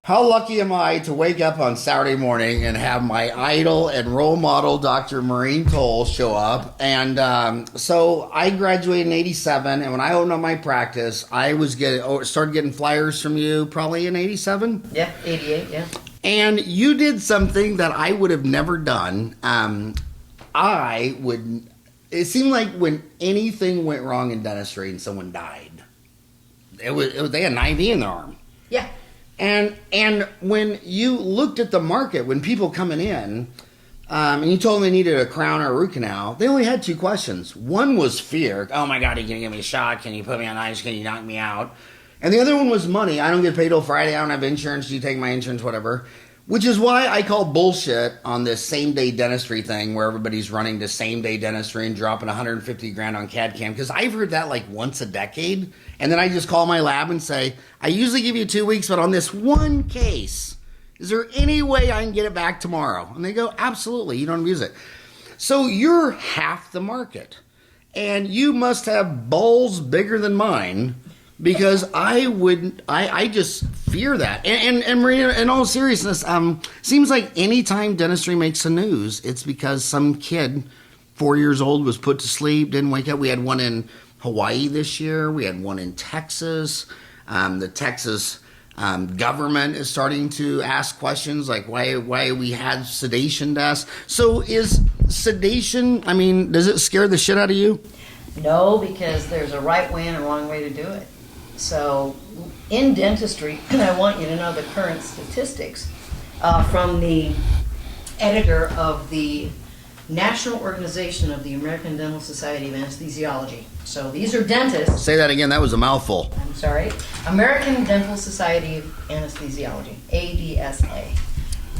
How lucky am I to wake up on Saturday morning and have my idol and role model, Dr. Maureen Toal, show up? And so I graduated in '87, and when I opened up my practice, I was started getting flyers from you probably in '87. Yeah, '88. Yeah. And you did something that I would have never done. It seemed like when anything went wrong in dentistry and someone died, they had an IV in their arm. Yeah. And when you looked at the market, when people coming in, and you told them they needed a crown or a root canal, they only had two questions. One was fear. Oh my God, are you going to give me a shot? Can you put me on ice? Can you knock me out? And the other one was money. I don't get paid till Friday. I don't have insurance. You take my insurance, whatever. Which is why I call bullshit on this same-day dentistry thing where everybody's running to same-day dentistry and dropping 150 grand on CAD-CAM. Because I've heard that like once a decade. And then I just call my lab and say, I usually give you 2 weeks, but on this one case, is there any way I can get it back tomorrow? And they go, absolutely. You don't abuse it. So you're half the market. And you must have balls bigger than mine. Because I just fear that. And Maria, in all seriousness, seems like anytime dentistry makes the news, it's because some kid, 4 years old, was put to sleep, didn't wake up. We had one in Hawaii this year. We had one in Texas. The Texas government is starting to ask questions like why we had sedation deaths. So is sedation, does it scare the shit out of you? No, because there's a right way and a wrong way to do it. So in dentistry, and I want you to know the current statistics from the editor of the National Organization of the American Dental Society of Anesthesiology. So these are dentists. Say that again, that was a mouthful. I'm sorry. American Dental Society of Anesthesiology, ADSA.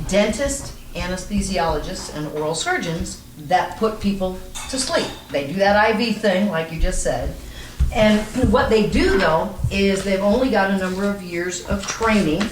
Dentists, anesthesiologists, and oral surgeons that put people to sleep. They do that IV thing, like you just said. And what they do, though, is they've only got a number of years of training,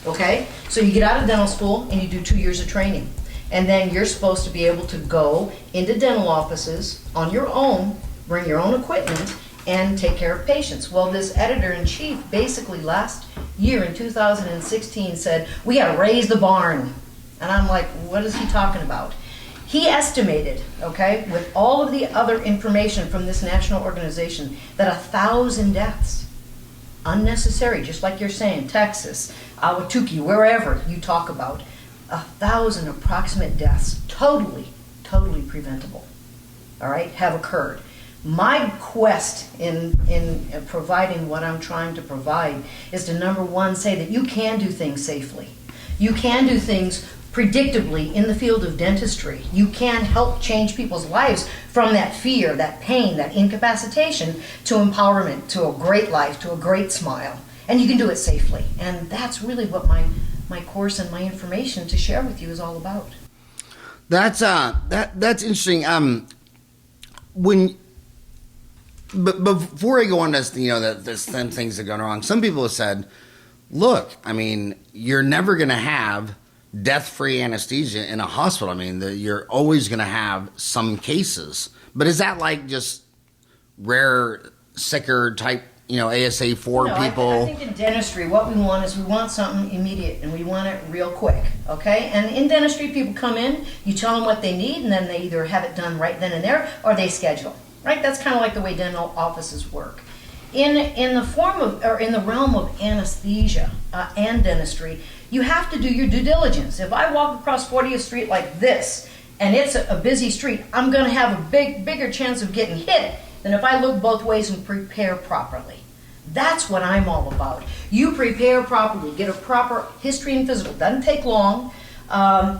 okay? So you get out of dental school and you do 2 years of training. And then you're supposed to be able to go into dental offices on your own, bring your own equipment, and take care of patients. Well, this editor-in-chief basically last year in 2016 said, we got to raise the barn. And I'm like, what is he talking about? He estimated, okay, with all of the other information from this national organization, that 1,000 deaths, unnecessary, just like you're saying, Texas, Ahwatukee, wherever you talk about, 1,000 approximate deaths, totally preventable, all right, have occurred. My quest in providing what I'm trying to provide is to, number one, say that you can do things safely. You can do things predictably in the field of dentistry. You can help change people's lives from that fear, that pain, that incapacitation to empowerment, to a great life, to a great smile. And you can do it safely. And that's really what my course and my information to share with you is all about. That's interesting. But before I go on this, there's things that are going wrong. Some people have said, look, you're never going to have death-free anesthesia in a hospital. You're always going to have some cases. But is that like just rare, sicker type, ASA 4 people? I think in dentistry, what we want something immediate, and we want it real quick, okay? And in dentistry, people come in, you tell them what they need, and then they either have it done right then and there, or they schedule, right? That's kind of like the way dental offices work. In the realm of anesthesia and dentistry, you have to do your due diligence. If I walk across 40th Street like this, and it's a busy street, I'm going to have a bigger chance of getting hit than if I look both ways and prepare properly. That's what I'm all about. You prepare properly, get a proper history and physical. Doesn't take long.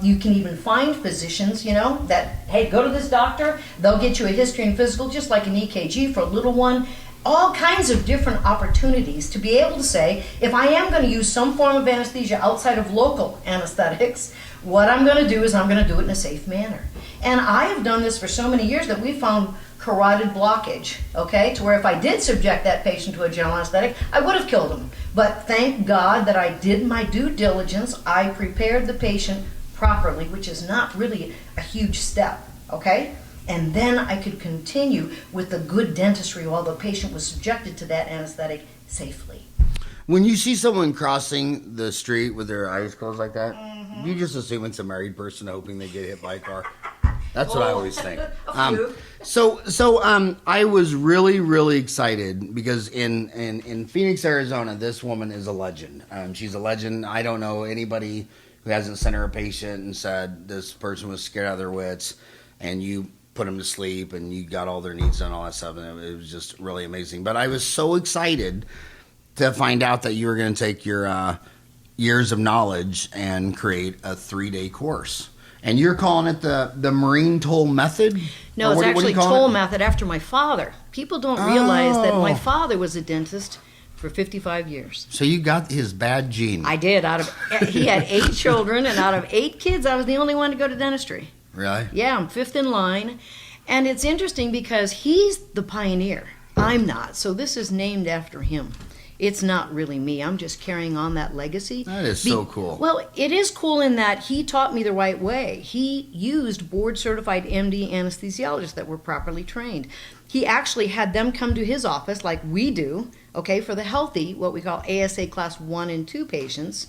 You can even find physicians, that, hey, go to this doctor. They'll get you a history and physical, just like an EKG for a little one. All kinds of different opportunities to be able to say, if I am going to use some form of anesthesia outside of local anesthetics, what I'm going to do is I'm going to do it in a safe manner. And I have done this for so many years that we found carotid blockage, okay, to where if I did subject that patient to a general anesthetic, I would have killed him. But thank God that I did my due diligence. I prepared the patient properly, which is not really a huge step, okay? And then I could continue with the good dentistry while the patient was subjected to that anesthetic safely. When you see someone crossing the street with their eyes closed like that, you just assume it's a married person hoping they get hit by a car. That's what I always think. So I was really, really excited because in Phoenix, Arizona, this woman is a legend. She's a legend. I don't know anybody who hasn't sent her a patient and said this person was scared out of their wits, and you put them to sleep and you got all their needs done, all that stuff, and it was just really amazing. But I was so excited to find out that you were going to take your years of knowledge and create a 3-day course. And you're calling it the Maureen Toal method? No, it's actually Toal method after my father. People don't realize that my father was a dentist for 55 years. So you got his bad gene. I did. He had 8 children, and out of 8 kids, I was the only one to go to dentistry. Really? Yeah, I'm 5th in line. And it's interesting because he's the pioneer. I'm not. So this is named after him. It's not really me. I'm just carrying on that legacy. That is so cool. Well, it is cool in that he taught me the right way. He used board-certified D.M.D. anesthesiologists that were properly trained. He actually had them come to his office like we do, okay, for the healthy, what we call ASA class 1 and 2 patients.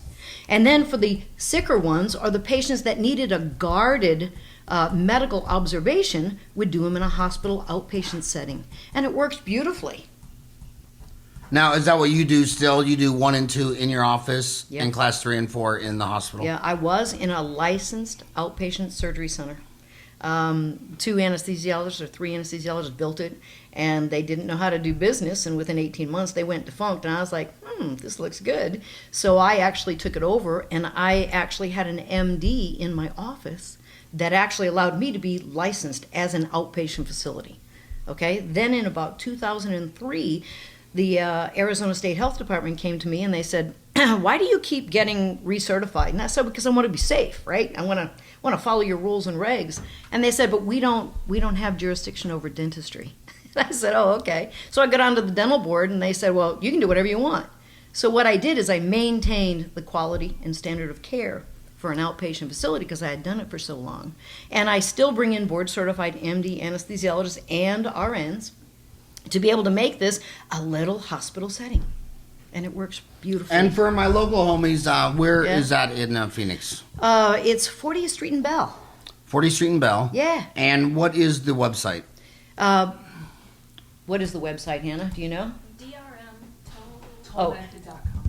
And then for the sicker ones, or the patients that needed a guarded medical observation, would do them in a hospital outpatient setting. And it works beautifully. Now, is that what you do still? You do 1 and 2 in your office, Yep. and class 3 and 4 in the hospital? Yeah, I was in a licensed outpatient surgery center. 2 anesthesiologists or 3 anesthesiologists built it, and they didn't know how to do business, and within 18 months they went defunct, and I was like, this looks good. So I actually took it over, and I actually had an MD in my office that actually allowed me to be licensed as an outpatient facility. Okay, then in about 2003, the Arizona State Health Department came to me and they said, why do you keep getting recertified? And I said, because I want to be safe, right? I want to follow your rules and regs. And they said, but we don't have jurisdiction over dentistry. I said, oh, okay. So I got onto the dental board and they said, well, you can do whatever you want. So what I did is I maintained the quality and standard of care for an outpatient facility because I had done it for so long. And I still bring in board certified MD anesthesiologists and RNs to be able to make this a little hospital setting. And it works beautifully. And for my local homies, where is that in Phoenix? It's 40th Street and Bell. 40th Street and Bell? Yeah. And what is the website? What is the website, Hannah? Do you know? DRM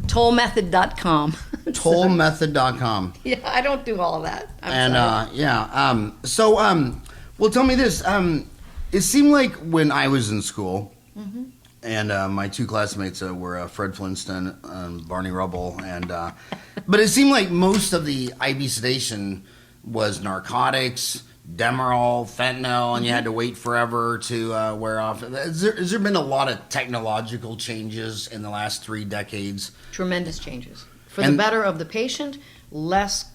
Toalmethod.com. Toalmethod.com. Yeah, I don't do all of that. I'm sorry. Well, tell me this. It seemed like when I was in school, and my 2 classmates were Fred Flintstone and Barney Rubble, but it seemed like most of the IB sedation was narcotics, Demerol, fentanyl, and you had to wait forever to wear off. Has there been a lot of technological changes in the last 3 decades? Tremendous changes. For the better of the patient, less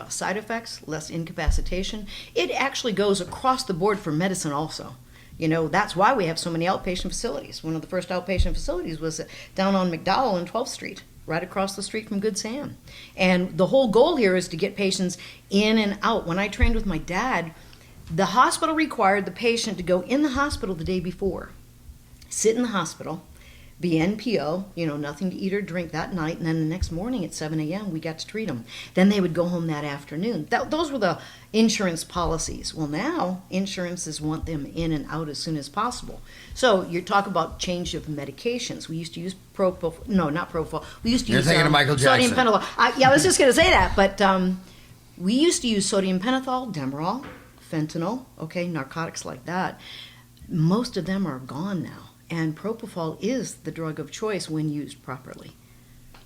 side effects, less incapacitation. It actually goes across the board for medicine also. You know, that's why we have so many outpatient facilities. One of the first outpatient facilities was down on McDowell and 12th Street, right across the street from Good Sam. And the whole goal here is to get patients in and out. When I trained with my dad, the hospital required the patient to go in the hospital the day before, sit in the hospital, be NPO, nothing to eat or drink that night, and then the next morning at 7 a.m. we got to treat them. Then they would go home that afternoon. Those were the insurance policies. Well, now insurances want them in and out as soon as possible. So you're talking about change of medications. We used to use not propofol. We used to use thinking of Michael Jackson. sodium pentothal. I was just going to say that, but we used to use sodium pentothal, Demerol, fentanyl, narcotics like that. Most of them are gone now. And propofol is the drug of choice when used properly.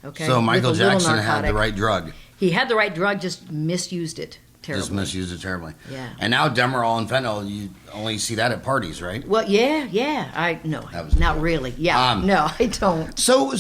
Okay. So Michael Jackson had the right drug. He had the right drug, just misused it terribly. Just misused it terribly. Yeah. And now Demerol and fentanyl, you only see that at parties, right? Well, yeah. No, not really. Yeah. No, I don't. So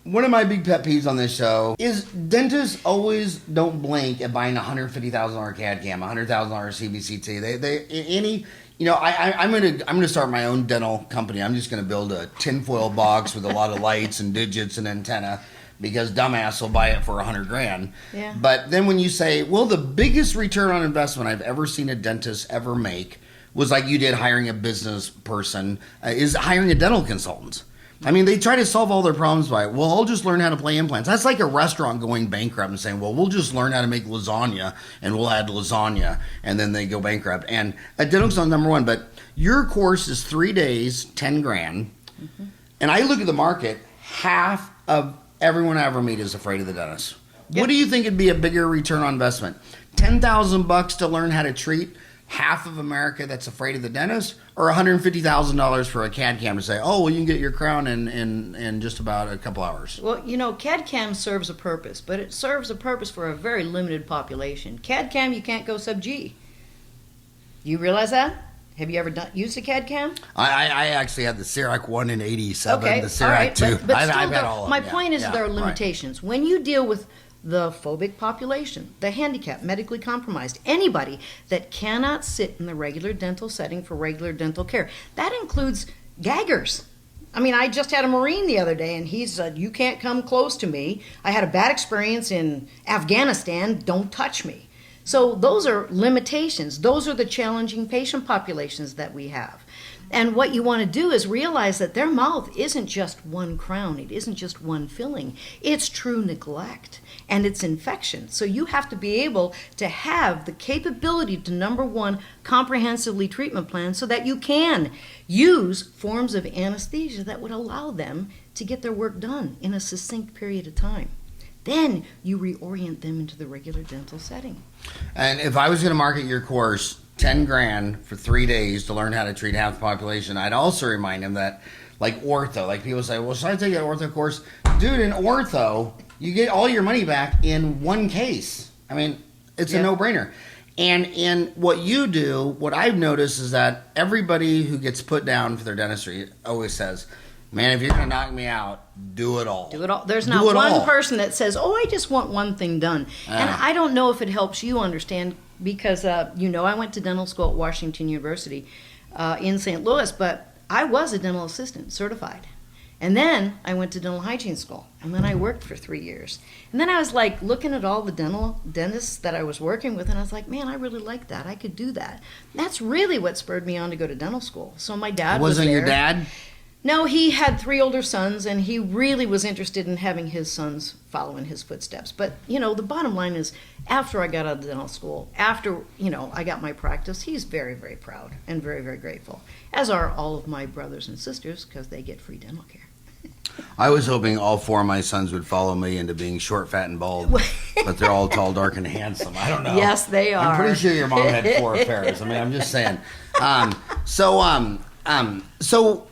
one of my big pet peeves on this show is dentists always don't blink at buying a $150,000 CAD cam, a $100,000 CBCT. I'm gonna start my own dental company. I'm just gonna build a tinfoil box with a lot of lights and digits and antenna because dumbass will buy it for $100,000. Yeah. But then when you say, well, the biggest return on investment I've ever seen a dentist ever make was like you did hiring a business person, is hiring a dental consultant. I mean, they try to solve all their problems by, well, I'll just learn how to play implants. That's like a restaurant going bankrupt and saying, well, we'll just learn how to make lasagna and we'll add lasagna, and then they go bankrupt. And at dental school, number one, but your course is 3 days, 10 grand. Mm-hmm. And I look at the market, half of everyone I ever meet is afraid of the dentist. Yep. What do you think would be a bigger return on investment? $10,000 to learn how to treat half of America that's afraid of the dentist, or $150,000 for a CAD cam to say, oh, well, you can get your crown in just about a couple hours? Well, CAD cam serves a purpose, but it serves a purpose for a very limited population. CAD cam, you can't go sub G. You realize that? Have you ever used a CAD cam? I actually had the CEREC 1 in 87, okay, the CEREC 2. But I've still, had all of them. My point is there are limitations. Right. When you deal with the phobic population, the handicapped, medically compromised, anybody that cannot sit in the regular dental setting for regular dental care. That includes gaggers. I mean, I just had a Marine the other day, and he said, you can't come close to me. I had a bad experience in Afghanistan. Don't touch me. So those are limitations. Those are the challenging patient populations that we have. And what you want to do is realize that their mouth isn't just one crown. It isn't just one filling. It's true neglect. And it's infection. So you have to be able to have the capability to, number one, comprehensively treatment plan so that you can use forms of anesthesia that would allow them to get their work done in a succinct period of time. Then you reorient them into the regular dental setting. And if I was going to market your course, 10 grand for 3 days to learn how to treat half the population, I'd also remind them that, like ortho, like people say, well, should I take an ortho course? Dude, in ortho, you get all your money back in one case. I mean, it's a no-brainer. And in what you do, what I've noticed is that everybody who gets put down for their dentistry always says, man, if you're going to knock me out, do it all. Do it all. There's not one person that says, oh, I just want one thing done. And I don't know if it helps you understand because, I went to dental school at Washington University in St. Louis, but I was a dental assistant, certified. And then I went to dental hygiene school, and then I worked for 3 years. And then I was like looking at all the dentists that I was working with, and I was like, man, I really like that. I could do that. That's really what spurred me on to go to dental school. So my dad was there. Wasn't your dad? No, he had 3 older sons, and he really was interested in having his sons follow in his footsteps. But, the bottom line is, after I got out of dental school, after, I got my practice, he's very, very proud and very, very grateful, as are all of my brothers and sisters, because they get free dental care. I was hoping all 4 of my sons would follow me into being short, fat, and bald, but they're all tall, dark, and handsome. I don't know. Yes, they are. I'm pretty sure your mom had 4 affairs. I mean, I'm just saying. So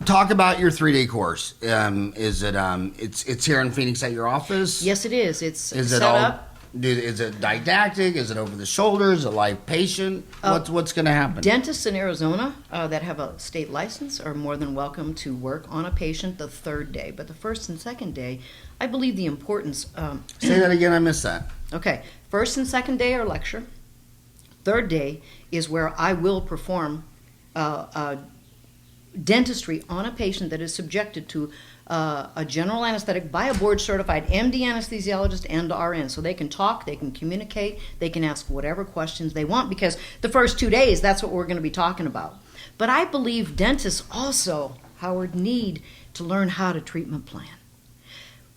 talk about your 3-day course. Is it it's here in Phoenix at your office? Yes, it is. It's set up. Is it didactic? Is it over the shoulder? Is it live patient? What's going to happen? Dentists in Arizona that have a state license are more than welcome to work on a patient the 3rd day. But the 1st and 2nd day, I believe the importance... Say that again, I missed that. Okay. 1st and 2nd day are lecture. 3rd day is where I will perform dentistry on a patient that is subjected to a general anesthetic by a board-certified M.D. anesthesiologist and RN. So they can talk, they can communicate, they can ask whatever questions they want, because the first 2 days, that's what we're going to be talking about. But I believe dentists also, Howard, need to learn how to treatment plan.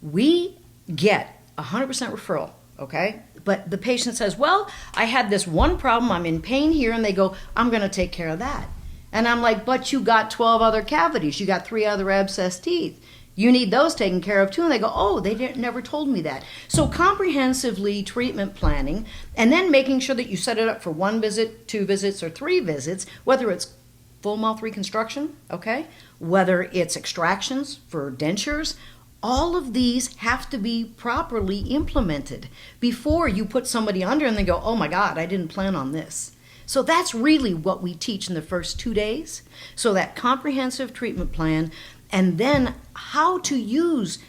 We get 100% referral, okay? But the patient says, well, I had this one problem, I'm in pain here, and they go, I'm going to take care of that. And I'm like, but you got 12 other cavities. You got 3 other abscessed teeth. You need those taken care of too. And they go, oh, they never told me that. So comprehensively treatment planning, and then making sure that you set it up for 1 visit, 2 visits, or 3 visits, whether it's full mouth reconstruction, okay, whether it's extractions for dentures. All of these have to be properly implemented before you put somebody under and they go, oh my God, I didn't plan on this. So that's really what we teach in the first 2 days. So that comprehensive treatment plan, and then how to use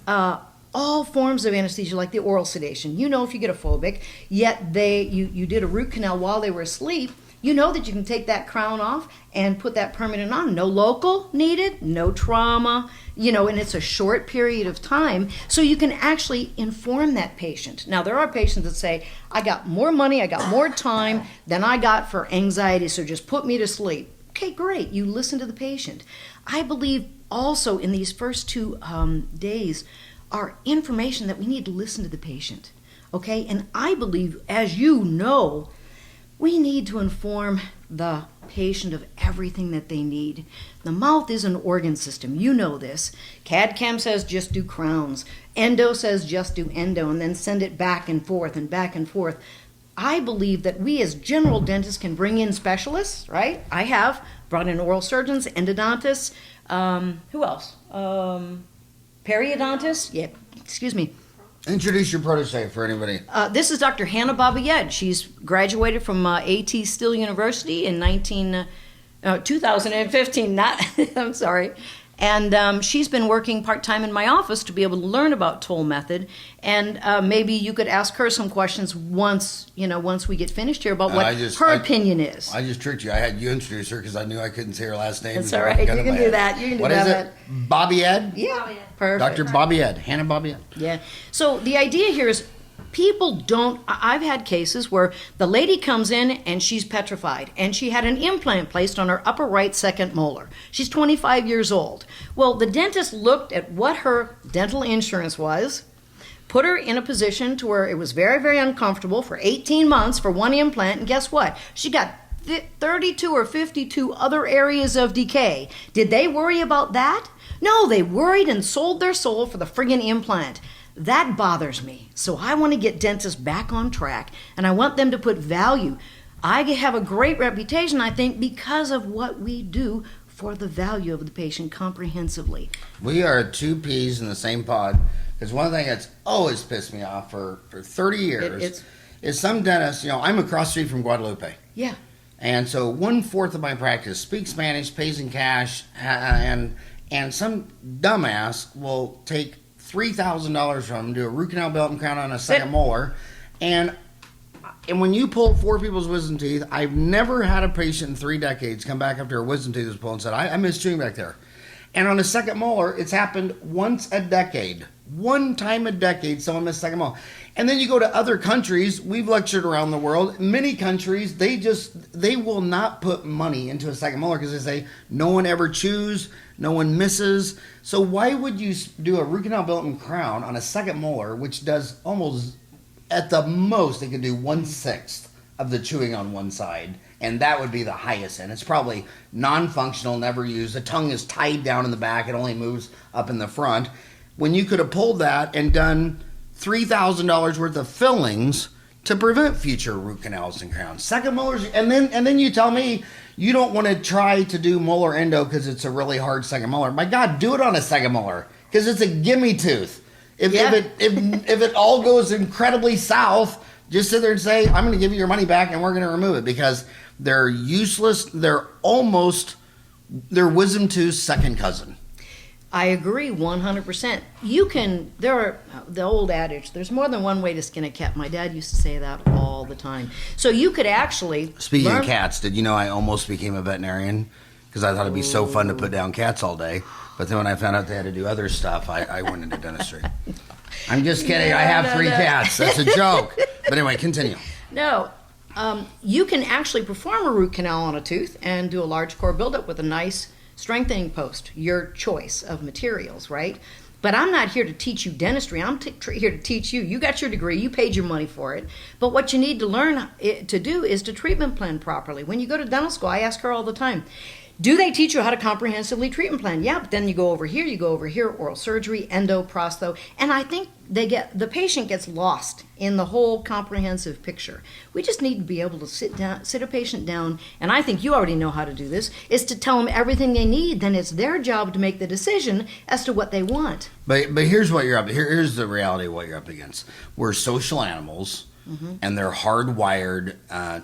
all forms of anesthesia, like the oral sedation. If you get a phobic, yet you did a root canal while they were asleep, you know that you can take that crown off and put that permanent on. No local needed, no trauma, and it's a short period of time. So you can actually inform that patient. Now, there are patients that say, I got more money, I got more time than I got for anxiety, so just put me to sleep. Okay, great. You listen to the patient. I believe also in these first 2 days are information that we need to listen to the patient. Okay, and I believe, as you know, we need to inform the patient of everything that they need. The mouth is an organ system. You know this. CAD-CAM says just do crowns. Endo says just do endo, and then send it back and forth and back and forth. I believe that we as general dentists can bring in specialists, right? I have brought in oral surgeons, endodontists, who else? Periodontists? Yeah, excuse me. Introduce your protege for anybody. This is Dr. Hanna Babayed. She's graduated from A.T. Still University in 2015. I'm sorry. And she's been working part-time in my office to be able to learn about Toal method. And maybe you could ask her some questions once we get finished here about what her opinion is. I just tricked you. I had you introduce her because I knew I couldn't say her last name. That's all right. You can do that. What is it? Babayed? Yeah. Perfect. Dr. Babayed. Hanna Babayed. Yeah. So the idea here is people don't. I've had cases where the lady comes in and she's petrified and she had an implant placed on her upper right second molar. She's 25 years old. Well, the dentist looked at what her dental insurance was, put her in a position to where it was very, very uncomfortable for 18 months for one implant, and guess what? She got 32 or 52 other areas of decay. Did they worry about that? No, they worried and sold their soul for the friggin' implant. That bothers me. So I want to get dentists back on track, and I want them to put value. I have a great reputation, I think, because of what we do for the value of the patient comprehensively. We are 2 peas in the same pod. Because one thing that's always pissed me off for 30 years is some dentists, I'm across the street from Guadalupe. Yeah. And so 1/4 of my practice speaks Spanish, pays in cash, and some dumbass will take $3,000 from him, do a root canal, belt and crown on a second molar, and when you pull 4 people's wisdom teeth, I've never had a patient in 3 decades come back after a wisdom tooth was pulled and said, I miss chewing back there. And on a second molar, it's happened once a decade. One time a decade, someone missed second molar. And then you go to other countries, we've lectured around the world, many countries, they will not put money into a second molar because they say no one ever chews, no one misses. So why would you do a root canal, belt and crown on a second molar, which does almost, at the most, it could do 1/6 of the chewing on one side, and that would be the highest end. It's probably non-functional, never used. The tongue is tied down in the back, it only moves up in the front. When you could have pulled that and done $3,000 worth of fillings to prevent future root canals and crowns. Second molars, and then you tell me you don't want to try to do molar endo because it's a really hard second molar. My God, do it on a second molar because it's a gimme tooth. If it all goes incredibly south, just sit there and say, I'm going to give you your money back and we're going to remove it because they're useless. They're wisdom tooth's second cousin. I agree 100%. There are the old adage, there's more than one way to skin a cat. My dad used to say that all the time. So you could actually... Speaking of cats, did you know I almost became a veterinarian? Because I thought it'd be so fun to put down cats all day. But then when I found out they had to do other stuff, I went into dentistry. I'm just kidding. I have 3 cats. That's a joke. But anyway, continue. No. You can actually perform a root canal on a tooth and do a large core buildup with a nice strengthening post, your choice of materials, right? But I'm not here to teach you dentistry. I'm here to teach you. You got your degree. You paid your money for it. But what you need to learn to do is to treatment plan properly. When you go to dental school, I ask her all the time, do they teach you how to comprehensively treatment plan? Yeah, but then you go over here, oral surgery, endo, prostho, and I think the patient gets lost in the whole comprehensive picture. We just need to be able to sit a patient down, and I think you already know how to do this, is to tell them everything they need. Then it's their job to make the decision as to what they want. But here's what you're up. Here's the reality of what you're up against. We're social animals. Mm-hmm. And they're hardwired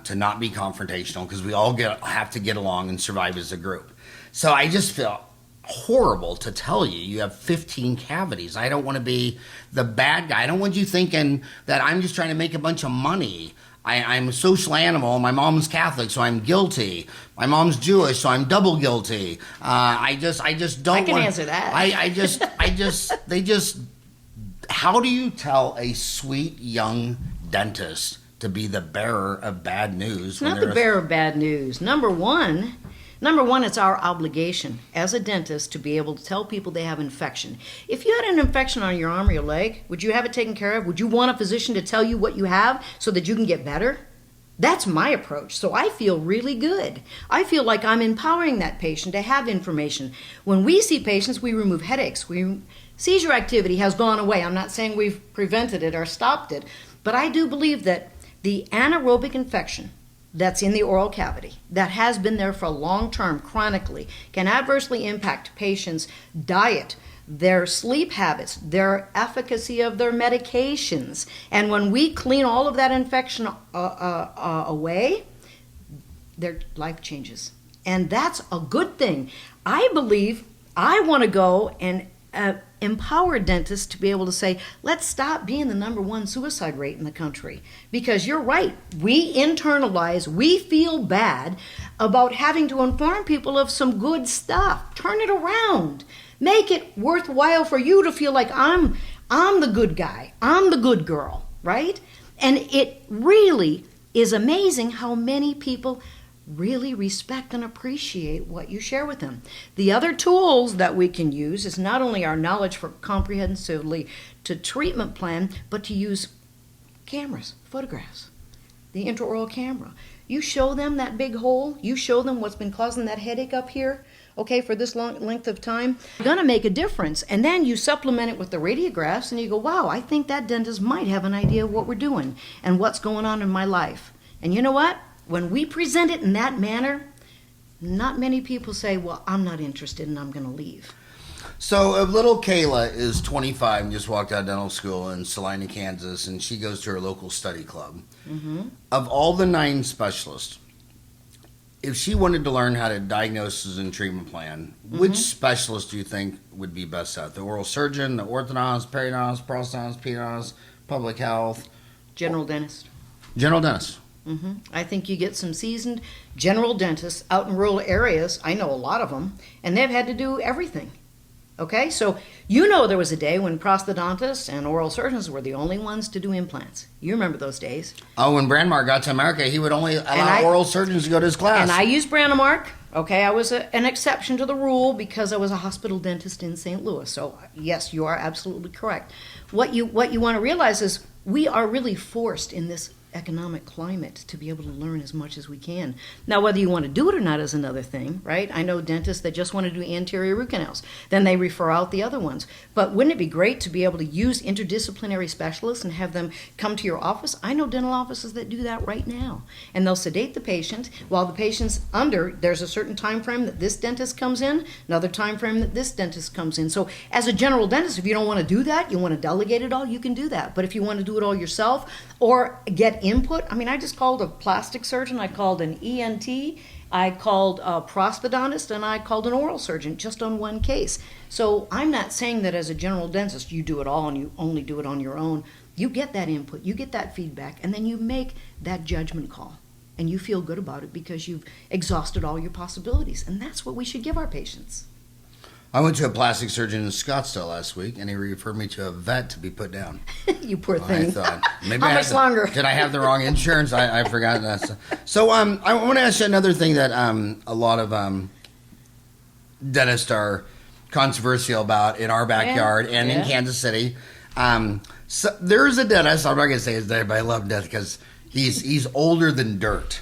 to not be confrontational because we all have to get along and survive as a group. So I just feel horrible to tell you have 15 cavities. I don't want to be the bad guy. I don't want you thinking that I'm just trying to make a bunch of money. I'm a social animal. My mom's Catholic, so I'm guilty. My mom's Jewish, so I'm double guilty. I just don't. I can answer that. How do you tell a sweet young dentist to be the bearer of bad news? It's not the bearer of bad news. Number one, Number one, it's our obligation as a dentist to be able to tell people they have infection. If you had an infection on your arm or your leg, would you have it taken care of? Would you want a physician to tell you what you have so that you can get better? That's my approach. So I feel really good. I feel like I'm empowering that patient to have information. When we see patients, we remove headaches. Seizure activity has gone away. I'm not saying we've prevented it or stopped it, but I do believe that the anaerobic infection that's in the oral cavity, that has been there for a long term, chronically, can adversely impact patients' diet, their sleep habits, their efficacy of their medications. And when we clean all of that infection away, their life changes. And that's a good thing. I believe I want to go and empower dentists to be able to say, let's stop being the #1 suicide rate in the country. Because you're right, we internalize, we feel bad about having to inform people of some good stuff. Turn it around. Make it worthwhile for you to feel like I'm the good guy, I'm the good girl, right? And it really is amazing how many people really respect and appreciate what you share with them. The other tools that we can use is not only our knowledge for comprehensively to treatment plan, but to use cameras, photographs, the intraoral camera. You show them that big hole, you show them what's been causing that headache up here, okay, for this long length of time, it's going to make a difference. And then you supplement it with the radiographs and you go, wow, I think that dentist might have an idea of what we're doing and what's going on in my life. And you know what? When we present it in that manner, not many people say, well, I'm not interested and I'm going to leave. So little Kayla is 25 and just walked out of dental school in Salina, Kansas, and she goes to her local study club. Mm-hmm. Of all the 9 specialists, if she wanted to learn how to diagnose and treatment plan, which specialist do you think would be best at? The oral surgeon, the orthodontist, periodontist, prosthodontist, pedodontist, public health? General dentist. General dentist. Mm-hmm. I think you get some seasoned general dentists out in rural areas. I know a lot of them, and they've had to do everything. Okay, so you know there was a day when prosthodontists and oral surgeons were the only ones to do implants. You remember those days. Oh, when Brandmark got to America, he would only allow oral surgeons to go to his class. And I used Brandmark. Okay, I was an exception to the rule because I was a hospital dentist in St. Louis. So yes, you are absolutely correct. What you want to realize is we are really forced in this economic climate to be able to learn as much as we can. Now, whether you want to do it or not is another thing, right? I know dentists that just want to do anterior root canals. Then they refer out the other ones. But wouldn't it be great to be able to use interdisciplinary specialists and have them come to your office? I know dental offices that do that right now. And they'll sedate the patient while the patient's under. There's a certain time frame that this dentist comes in, another time frame that this dentist comes in. So as a general dentist, if you don't want to do that, you want to delegate it all, you can do that. But if you want to do it all yourself or get input. I mean, I just called a plastic surgeon, I called an ENT, I called a prosthodontist, and I called an oral surgeon just on one case. So I'm not saying that as a general dentist you do it all and you only do it on your own. You get that input, you get that feedback, and then you make that judgment call. And you feel good about it because you've exhausted all your possibilities. And that's what we should give our patients. I went to a plastic surgeon in Scottsdale last week, and he referred me to a vet to be put down. You poor thing. I thought, maybe How much longer? Did I have the wrong insurance? I forgot that. So I want to ask you another thing that a lot of dentists are controversial about in our backyard and in Kansas City. So there's a dentist, I'm not going to say his name, but I love him because he's older than dirt.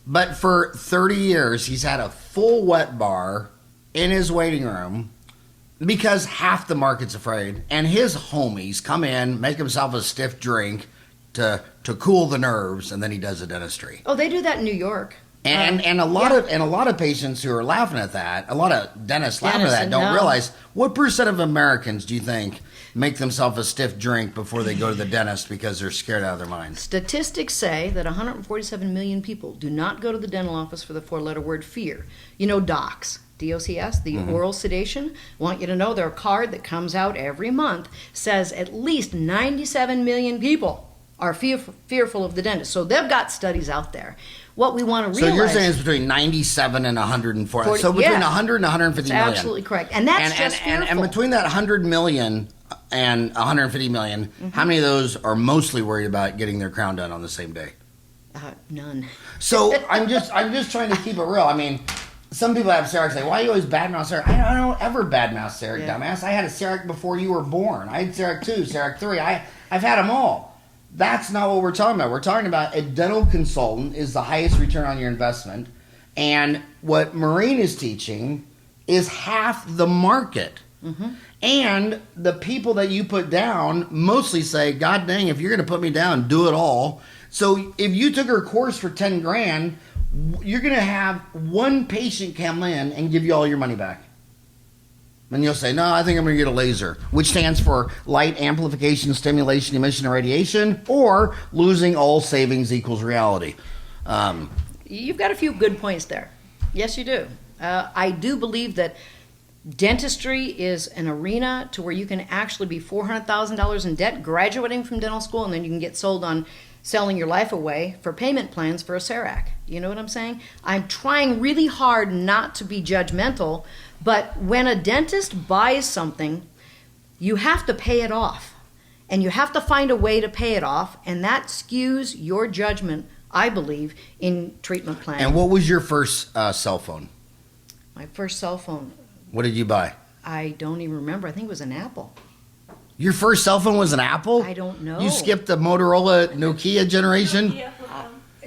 But for 30 years, he's had a full wet bar in his waiting room because half the market's afraid, and his homies come in, make himself a stiff drink to cool the nerves, and then he does a dentistry. Oh, they do that in New York. And a lot of patients who are laughing at that, a lot of dentists laughing at that, don't realize what % of Americans do you think make themselves a stiff drink before they go to the dentist because they're scared out of their minds? Statistics say that 147 million people do not go to the dental office for the 4-letter word fear. You know, docs. DOCS, the oral sedation, want you to know their card that comes out every month says at least 97 million people are fearful of the dentist. So they've got studies out there. What we want to realize... So you're saying it's between 97 and 104. So between 100 and 150 million. Absolutely correct. And that's just fearful. And between that 100 million and 150 million, how many of those are mostly worried about getting their crown done on the same day? None. So I'm just trying to keep it real. I mean... some people have CEREC say, why are you always badmouth CEREC? I don't ever badmouth CEREC, dumbass. I had a CEREC before you were born. I had CEREC 2, CEREC 3. I've had them all. That's not what we're talking about. We're talking about a dental consultant is the highest return on your investment. And what Maureen is teaching is half the market. Mm-hmm. And the people that you put down mostly say, God dang, if you're going to put me down, do it all. So if you took her course for 10 grand, you're going to have one patient come in and give you all your money back. And you'll say, no, I think I'm going to get a laser, which stands for light amplification, stimulation, emission, and radiation, or losing all savings equals reality. You've got a few good points there. Yes, you do. I do believe that dentistry is an arena to where you can actually be $400,000 in debt graduating from dental school, and then you can get sold on selling your life away for payment plans for a CEREC. You know what I'm saying? I'm trying really hard not to be judgmental, but when a dentist buys something, you have to pay it off. And you have to find a way to pay it off, and that skews your judgment, I believe, in treatment planning. And what was your first cell phone? My first cell phone. What did you buy? I don't even remember. I think it was an Apple. Your first cell phone was an Apple? I don't know. You skipped the Motorola Nokia generation?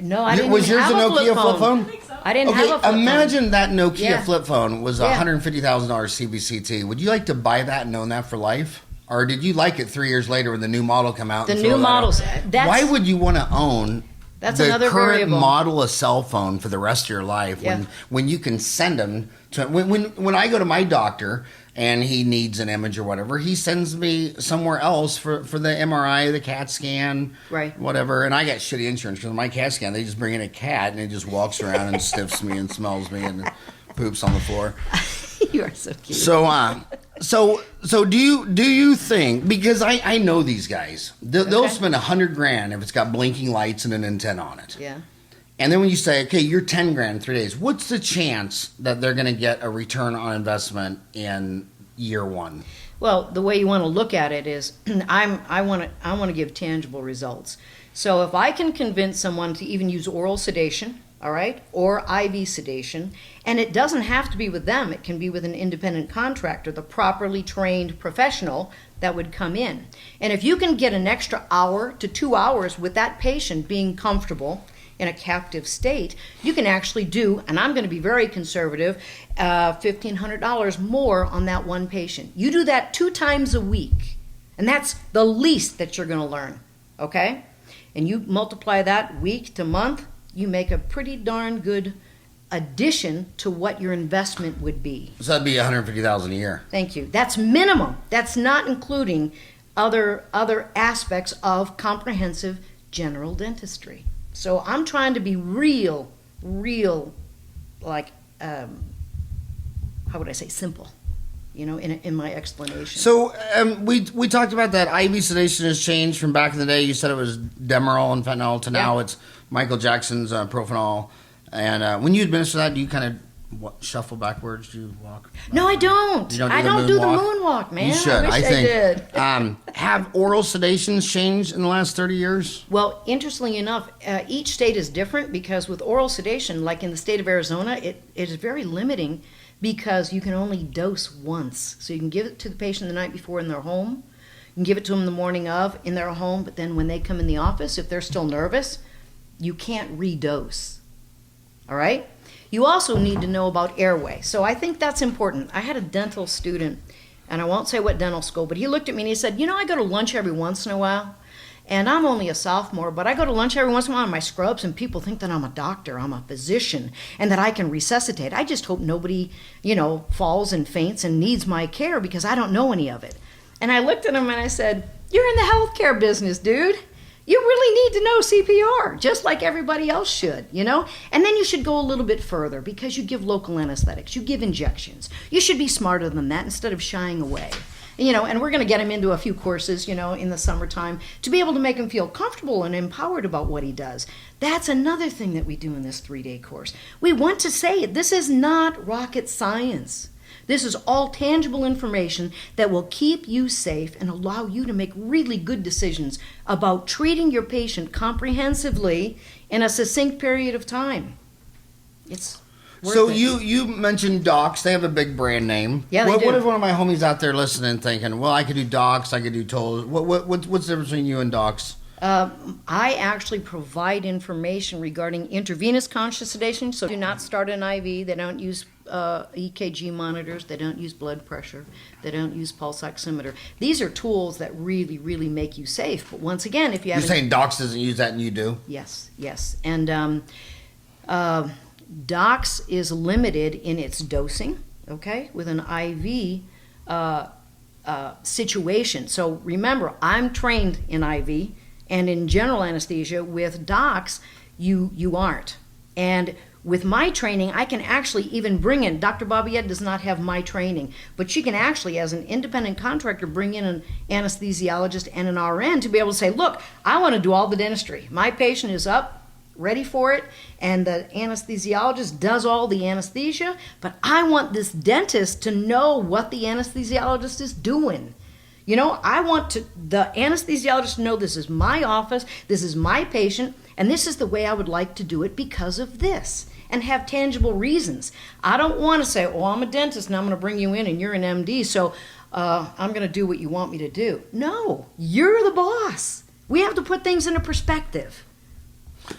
No, I didn't Was yours have a Nokia flip phone? I think so. I didn't have a flip phone. Imagine that Nokia Yeah. flip phone was a Yeah. $150,000 CBCT. Would you like to buy that and own that for life? Or did you like it 3 years later when the new model came out? The and new throw that models. out? That's, Why would you want to own that's the another current variable. model of cell phone for the rest of your life Yeah. when you can send them to when I go to my doctor and he needs an image or whatever, he sends me somewhere else for the MRI, the CAT scan, Right. whatever. And I got shitty insurance because my CAT scan, they just bring in a cat and it just walks around and stiffs me and smells me and poops on the floor. You are so cute. So do you think, because I know these guys, they'll spend $100,000 if it's got blinking lights and an antenna on it. Yeah. And then when you say, okay, you're $10,000 in 3 days, what's the chance that they're going to get a return on investment in year one? Well, the way you want to look at it is, I want to give tangible results. So if I can convince someone to even use oral sedation, all right, or IV sedation, and it doesn't have to be with them, it can be with an independent contractor, the properly trained professional that would come in. And if you can get an extra hour to 2 hours with that patient being comfortable in a captive state, you can actually do, and I'm going to be very conservative, $1,500 more on that one patient. You do that 2 times a week, and that's the least that you're going to learn, okay? And you multiply that week to month, you make a pretty darn good addition to what your investment would be. So that'd be $150,000 a year. Thank you. That's minimum. That's not including other aspects of comprehensive general dentistry. So I'm trying to be real, like, how would I say, simple, you know, in my explanation. So we talked about that IV sedation has changed from back in the day. You said it was Demerol and fentanyl to now it's Michael Jackson's Propanol. And when you administer that, do you kind of shuffle backwards? Do you walk? No, I don't. I don't do the moonwalk, man. You should. I wish I did. Have oral sedations changed in the last 30 years? Well, interestingly enough, each state is different because with oral sedation, like in the state of Arizona, it is very limiting because you can only dose once. So you can give it to the patient the night before in their home. You can give it to them the morning of in their home, but then when they come in the office, if they're still nervous, you can't redose. All right? You also need to know about airway. So I think that's important. I had a dental student, and I won't say what dental school, but he looked at me and he said, you know, I go to lunch every once in a while, and I'm only a sophomore, but I go to lunch every once in a while in my scrubs, and people think that I'm a doctor, I'm a physician, and that I can resuscitate. I just hope nobody, you know, falls and faints and needs my care because I don't know any of it. And I looked at him and I said, you're in the healthcare business, dude. You really need to know CPR, just like everybody else should, you know? And then you should go a little bit further because you give local anesthetics, you give injections. You should be smarter than that instead of shying away. You know, and we're going to get him into a few courses, you know, in the summertime to be able to make him feel comfortable and empowered about what he does. That's another thing that we do in this 3-day course. We want to say this is not rocket science. This is all tangible information that will keep you safe and allow you to make really good decisions about treating your patient comprehensively in a succinct period of time. So you mentioned docs. They have a big brand name. Yeah, they do. What if one of my homies out there listening thinking, well, I could do docs, I could do tolls. What's the difference between you and docs? I actually provide information regarding intravenous conscious sedation. So do not start an IV. They don't use EKG monitors. They don't use blood pressure. They don't use pulse oximeter. These are tools that really, really make you safe. But once again, if you have... You're saying docs doesn't use that and you do? Yes. And docs is limited in its dosing, okay, with an IV situation. So remember, I'm trained in IV. And in general anesthesia, with docs, you aren't. And with my training, I can actually even bring in, Dr. Babayed does not have my training, but she can actually, as an independent contractor, bring in an anesthesiologist and an RN to be able to say, look, I want to do all the dentistry. My patient is up, ready for it, and the anesthesiologist does all the anesthesia, but I want this dentist to know what the anesthesiologist is doing. You know, I want the anesthesiologist to know this is my office, this is my patient, and this is the way I would like to do it because of this, and have tangible reasons. I don't want to say, oh, I'm a dentist and I'm going to bring you in and you're an MD, so I'm going to do what you want me to do. No, you're the boss. We have to put things into perspective.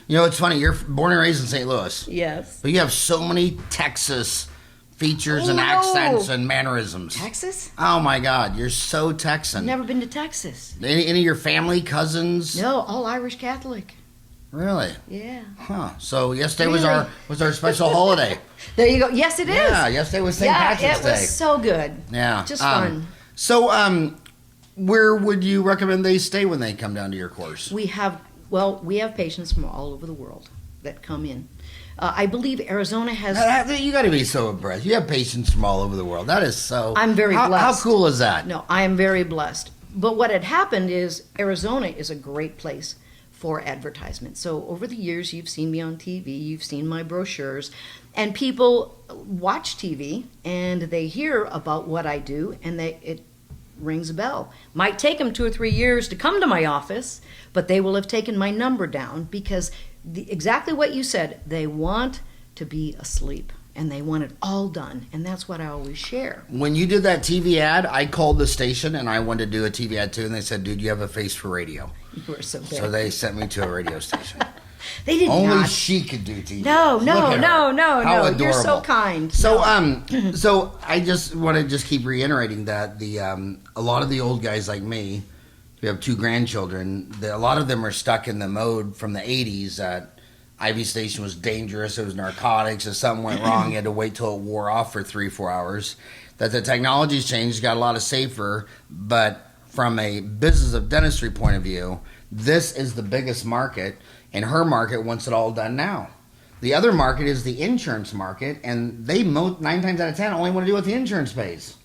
You know, it's funny. You're born and raised in St. Louis. Yes. But you have so many Texas features and accents and mannerisms. Texas? Oh my God, you're so Texan. Never been to Texas. Any of your family, cousins? No, all Irish Catholic. Really? Yeah. Huh. So yesterday was our special holiday. There you go. Yes, it is. Yeah, yesterday was St. Patrick's Day. Yeah, it was so good. Yeah. Just fun. So, where would you recommend they stay when they come down to your course? We have patients from all over the world that come in. I believe Arizona has... You got to be so impressed. You have patients from all over the world. That is so... I'm very blessed. How cool is that? No, I am very blessed. But what had happened is Arizona is a great place for advertisement. So over the years, you've seen me on TV, you've seen my brochures, and people watch TV and they hear about what I do, and it rings a bell. Might take them 2 or 3 years to come to my office, but they will have taken my number down because exactly what you said, they want to be asleep and they want it all done, and that's what I always share. When you did that TV ad, I called the station and I wanted to do a TV ad too, and they said, dude, you have a face for radio. You were so bad. So they sent me to a radio station. They did Only not. she could do TV. No. How adorable. You're so kind. So, so I just want to keep reiterating that a lot of the old guys like me, who have 2 grandchildren, a lot of them are stuck in the mode from the 80s that IV sedation was dangerous, it was narcotics, if something went wrong, you had to wait till it wore off for 3-4 hours. That the technology's changed, got a lot of safer, but from a business of dentistry point of view, this is the biggest market, and her market wants it all done now. The other market is the insurance market, and they 9 times out of 10 only want to do what the insurance pays.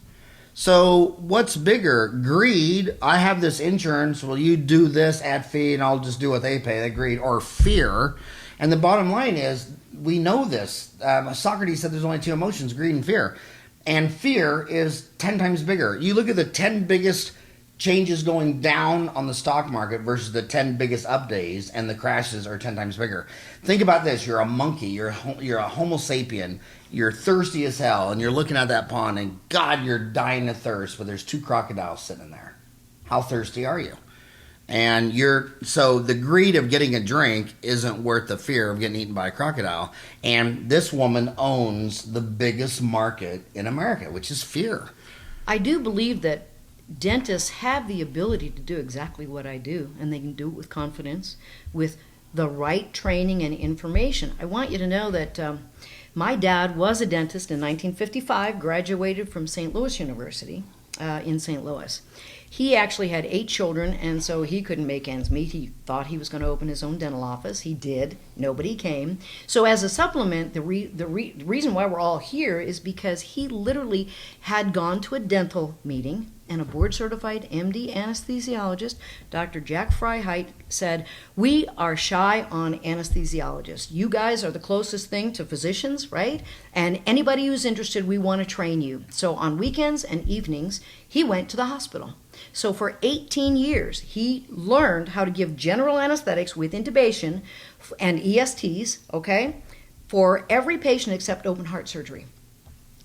So what's bigger? Greed, I have this insurance, well, you do this at fee and I'll just do what they pay, that greed, or fear. And the bottom line is, we know this. Socrates said there's only 2 emotions, greed and fear. And fear is 10 times bigger. You look at the 10 biggest changes going down on the stock market versus the 10 biggest up days, and the crashes are 10 times bigger. Think about this. You're a monkey. You're a homo sapien. You're thirsty as hell, and you're looking at that pond, and God, you're dying of thirst, but there's 2 crocodiles sitting there. How thirsty are you? And so the greed of getting a drink isn't worth the fear of getting eaten by a crocodile. And this woman owns the biggest market in America, which is fear. I do believe that dentists have the ability to do exactly what I do, and they can do it with confidence, with the right training and information. I want you to know that my dad was a dentist in 1955, graduated from St. Louis University in St. Louis. He actually had 8 children, and so he couldn't make ends meet. He thought he was going to open his own dental office. He did. Nobody came. So as a supplement, the reason why we're all here is because he literally had gone to a dental meeting, and a board-certified MD anesthesiologist, Dr. Jack Freiheit, said, we are shy on anesthesiologists. You guys are the closest thing to physicians, right? And anybody who's interested, we want to train you. So on weekends and evenings, he went to the hospital. So for 18 years, he learned how to give general anesthetics with intubation and ESTs, okay, for every patient except open heart surgery.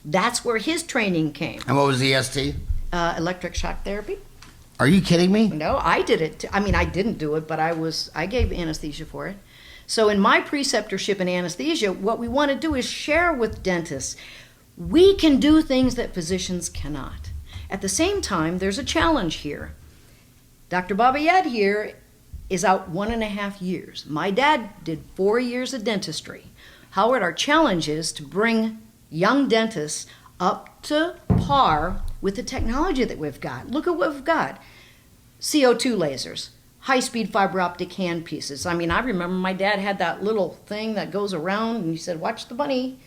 That's where his training came. And what was the EST? Electric shock therapy. Are you kidding me? No, I did it. I mean, I didn't do it, but I gave anesthesia for it. So in my preceptorship in anesthesia, what we want to do is share with dentists. We can do things that physicians cannot. At the same time, there's a challenge here. Dr. Babayed here is out 1.5 years. My dad did 4 years of dentistry. Howard, our challenge is to bring young dentists up to par with the technology that we've got. Look at what we've got. CO2 lasers, high-speed fiber optic handpieces. I mean, I remember my dad had that little thing that goes around and he said, watch the bunny,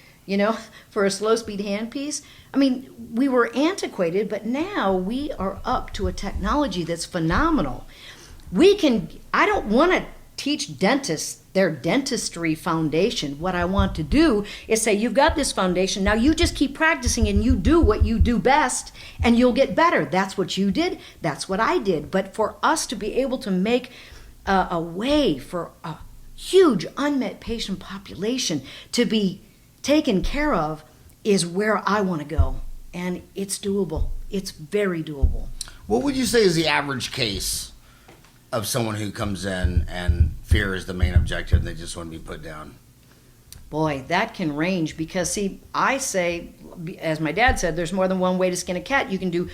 for a slow-speed handpiece. I mean, we were antiquated, but now we are up to a technology that's phenomenal. I don't want to teach dentists their dentistry foundation. What I want to do is say, you've got this foundation, now you just keep practicing and you do what you do best and you'll get better. That's what you did, that's what I did. But for us to be able to make a way for a huge unmet patient population to be taken care of is where I want to go. And it's doable. It's very doable. What would you say is the average case of someone who comes in and fear is the main objective and they just want to be put down? Boy, that can range because, see, I say, as my dad said, there's more than one way to skin a cat. You can do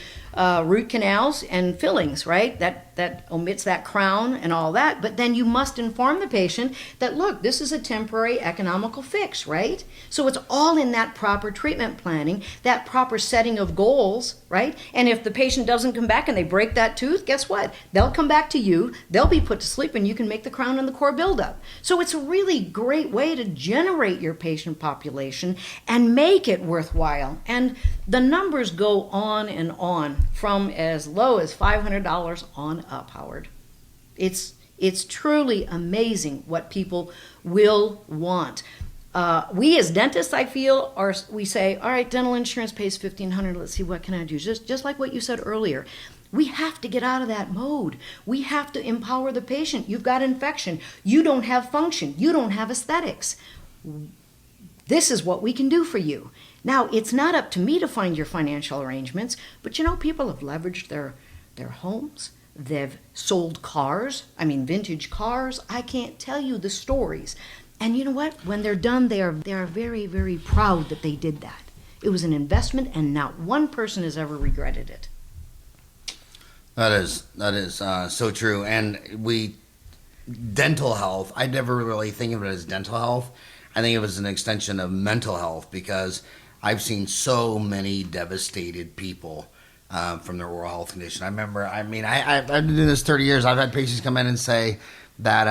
root canals and fillings, right? That omits that crown and all that. But then you must inform the patient that, look, this is a temporary economical fix, right? So it's all in that proper treatment planning, that proper setting of goals, right? And if the patient doesn't come back and they break that tooth, guess what? They'll come back to you, they'll be put to sleep, and you can make the crown and the core buildup. So it's a really great way to generate your patient population and make it worthwhile. And the numbers go on and on from as low as $500 on up, Howard. It's truly amazing what people will want. We as dentists, I feel, we say, all right, dental insurance pays $1,500. Let's see, what can I do? Just like what you said earlier. We have to get out of that mode. We have to empower the patient. You've got infection. You don't have function. You don't have aesthetics. This is what we can do for you. Now, it's not up to me to find your financial arrangements, but people have leveraged their homes. They've sold cars, vintage cars. I can't tell you the stories. And you know what? When they're done, they are very, very proud that they did that. It was an investment, and not one person has ever regretted it. That is so true. And dental health, I never really think of it as dental health. I think it was an extension of mental health because I've seen so many devastated people from their oral health condition. I remember, I've been doing this 30 years. I've had patients come in and say that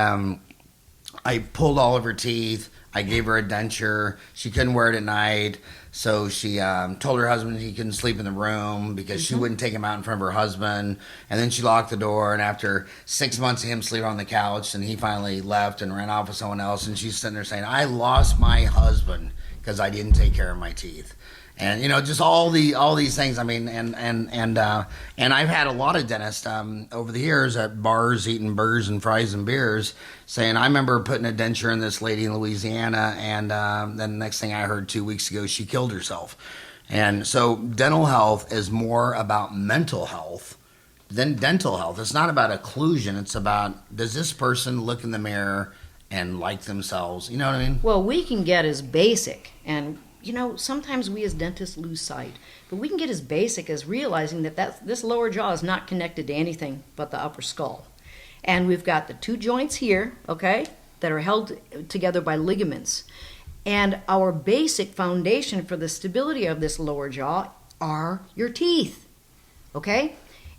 I pulled all of her teeth. I gave her a denture. She couldn't wear it at night. So she told her husband he couldn't sleep in the room because she wouldn't take him out in front of her husband. And then she locked the door. And after 6 months of him sleeping on the couch, and he finally left and ran off with someone else. And she's sitting there saying, I lost my husband because I didn't take care of my teeth. And just all these things. And I've had a lot of dentists over the years at bars eating burgers and fries and beers saying, I remember putting a denture in this lady in Louisiana, and then the next thing I heard 2 weeks ago, she killed herself. And so dental health is more about mental health than dental health. It's not about occlusion. It's about, does this person look in the mirror and like themselves? You know what I mean? Well, we can get as basic, and sometimes we as dentists lose sight, but we can get as basic as realizing that this lower jaw is not connected to anything but the upper skull. And we've got the two joints here, okay, that are held together by ligaments. And our basic foundation for the stability of this lower jaw are your teeth, okay?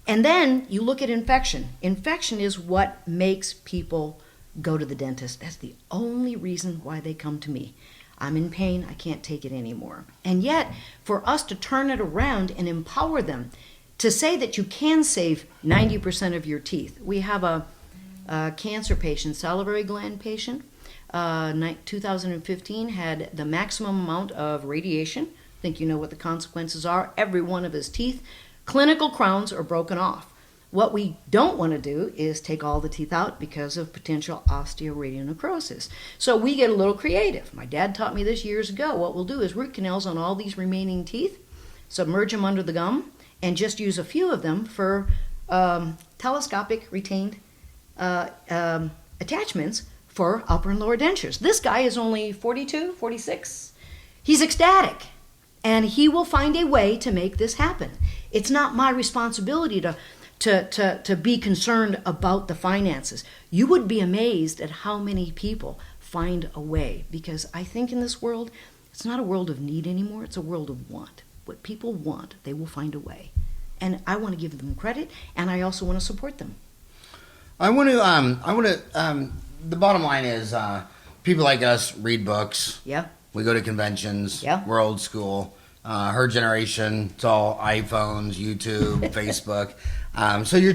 And then you look at infection. Infection is what makes people go to the dentist. That's the only reason why they come to me. I'm in pain, I can't take it anymore. And yet, for us to turn it around and empower them, to say that you can save 90% of your teeth. We have a cancer patient, salivary gland patient, 2015, had the maximum amount of radiation. I think you know what the consequences are. Every one of his teeth, clinical crowns are broken off. What we don't want to do is take all the teeth out because of potential osteoradionecrosis. So we get a little creative. My dad taught me this years ago. What we'll do is root canals on all these remaining teeth, submerge them under the gum, and just use a few of them for telescopic retained attachments for upper and lower dentures. This guy is only 42, 46. He's ecstatic, and he will find a way to make this happen. It's not my responsibility to be concerned about the finances. You would be amazed at how many people find a way, because I think in this world, it's not a world of need anymore, it's a world of want. What people want, they will find a way. And I want to give them credit, and I also want to support them. The bottom line is, people like us read books. Yeah. We go to conventions. Yeah. We're old school. Her generation, it's all iPhones, YouTube, Facebook. So you're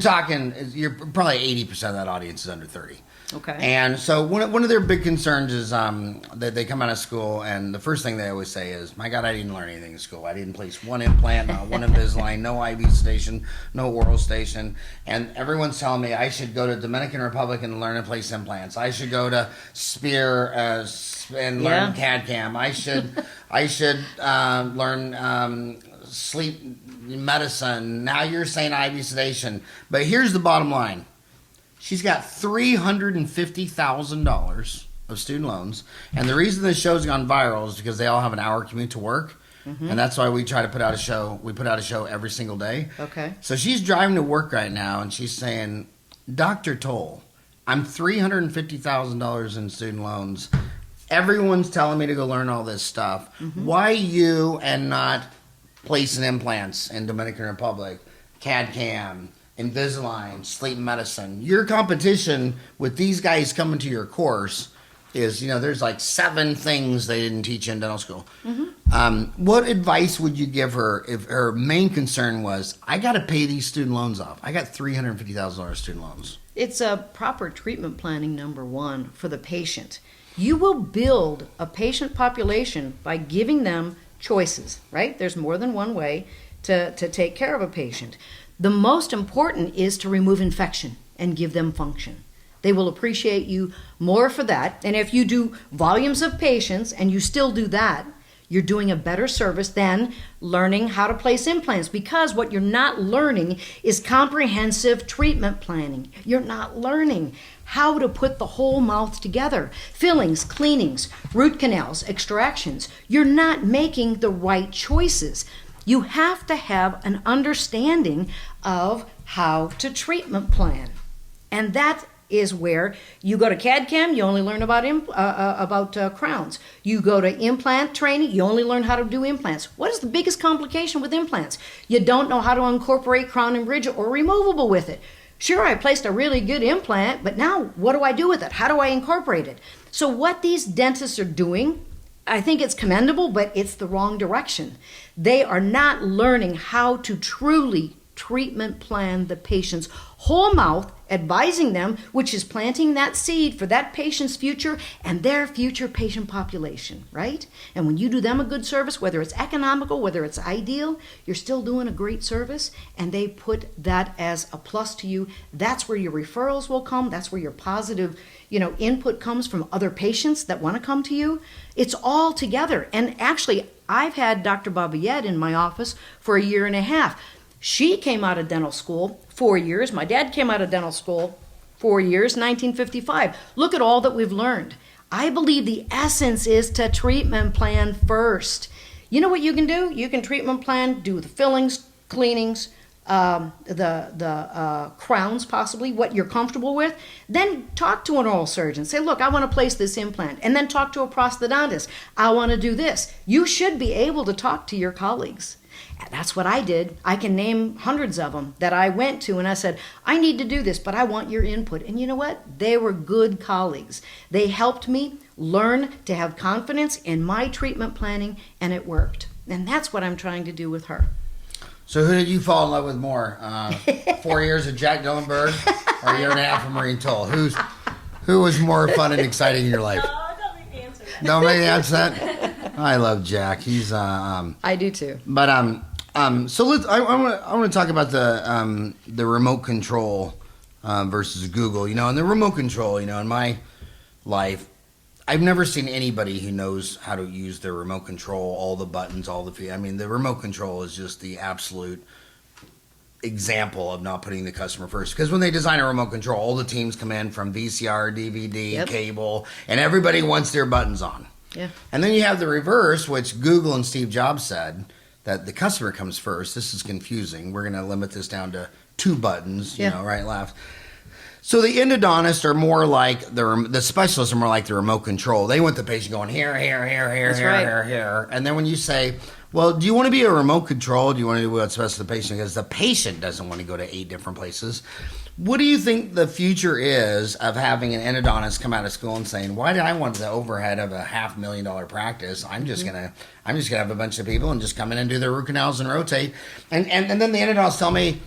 probably 80% of that audience is under 30. Okay. And so one of their big concerns is that they come out of school, and the first thing they always say is, my God, I didn't learn anything in school. I didn't place one implant, not one Invisalign, no IV sedation, no oral sedation. And everyone's telling me I should go to Dominican Republic and learn to place implants. I should go to Spear and learn CAD-CAM. I should learn sleep medicine. Now you're saying IV sedation. But here's the bottom line. She's got $350,000 of student loans, and the reason this show's gone viral is because they all have an hour commute to work, and that's why we try to put out a show. We put out a show every single day. Okay. So she's driving to work right now, and she's saying, Dr. Toal, I'm $350,000 in student loans. Everyone's telling me to go learn all this stuff. Why you and not placing implants in Dominican Republic, CAD-CAM, Invisalign, sleep medicine? Your competition with these guys coming to your course is, there's like 7 things they didn't teach in dental school. What advice would you give her if her main concern was, I got to pay these student loans off? I got $350,000 student loans. It's a proper treatment planning, number one, for the patient. You will build a patient population by giving them choices, right? There's more than one way to take care of a patient. The most important is to remove infection and give them function. They will appreciate you more for that. And if you do volumes of patients and you still do that, you're doing a better service than learning how to place implants, because what you're not learning is comprehensive treatment planning. You're not learning how to put the whole mouth together. Fillings, cleanings, root canals, extractions. You're not making the right choices. You have to have an understanding of how to treatment plan. And that is where you go to CAD-CAM, you only learn about crowns. You go to implant training, you only learn how to do implants. What is the biggest complication with implants? You don't know how to incorporate crown and bridge or removable with it. Sure, I placed a really good implant, but now what do I do with it? How do I incorporate it? So what these dentists are doing, I think it's commendable, but it's the wrong direction. They are not learning how to truly treatment plan the patient's whole mouth, advising them, which is planting that seed for that patient's future and their future patient population, right? And when you do them a good service, whether it's economical, whether it's ideal, you're still doing a great service, and they put that as a plus to you. That's where your referrals will come. That's where your positive, input comes from other patients that want to come to you. It's all together. And actually, I've had Dr. Babayed in my office for 1.5 years. She came out of dental school 4 years. My dad came out of dental school 4 years, 1955. Look at all that we've learned. I believe the essence is to treatment plan first. You know what you can do? You can treatment plan, do the fillings, cleanings, the crowns possibly, what you're comfortable with. Then talk to an oral surgeon. Say, look, I want to place this implant. And then talk to a prosthodontist. I want to do this. You should be able to talk to your colleagues. That's what I did. I can name hundreds of them that I went to and I said, I need to do this, but I want your input. And you know what? They were good colleagues. They helped me learn to have confidence in my treatment planning, and it worked. And that's what I'm trying to do with her. So who did you fall in love with more? 4 years of Jack Dillenberg or 1.5 years of Maureen Toal? Who was more fun and exciting in your life? No, don't make me answer that. Don't make me answer that? I love Jack. He's I do too. But I want to talk about the remote control versus Google. And the remote control. In my life, I've never seen anybody who knows how to use their remote control, all the buttons, the remote control is just the absolute example of not putting the customer first. Because when they design a remote control, all the teams come in from VCR, DVD, cable, and everybody wants their buttons on. Yeah. And then you have the reverse, which Google and Steve Jobs said, that the customer comes first. This is confusing. We're going to limit this down to 2 buttons, right, left. So the endodontists are more like the specialists are more like the remote control. They want the patient going here, here, here, here, That's here, right. here, here. And then when you say, well, do you want to be a remote control? Do you want to do what's best for the patient? Because the patient doesn't want to go to 8 different places. What do you think the future is of having an endodontist come out of school and saying, why did I want the overhead of a $500,000 practice? I'm just gonna have a bunch of people and just come in and do their root canals and rotate. And then the endodontists tell me,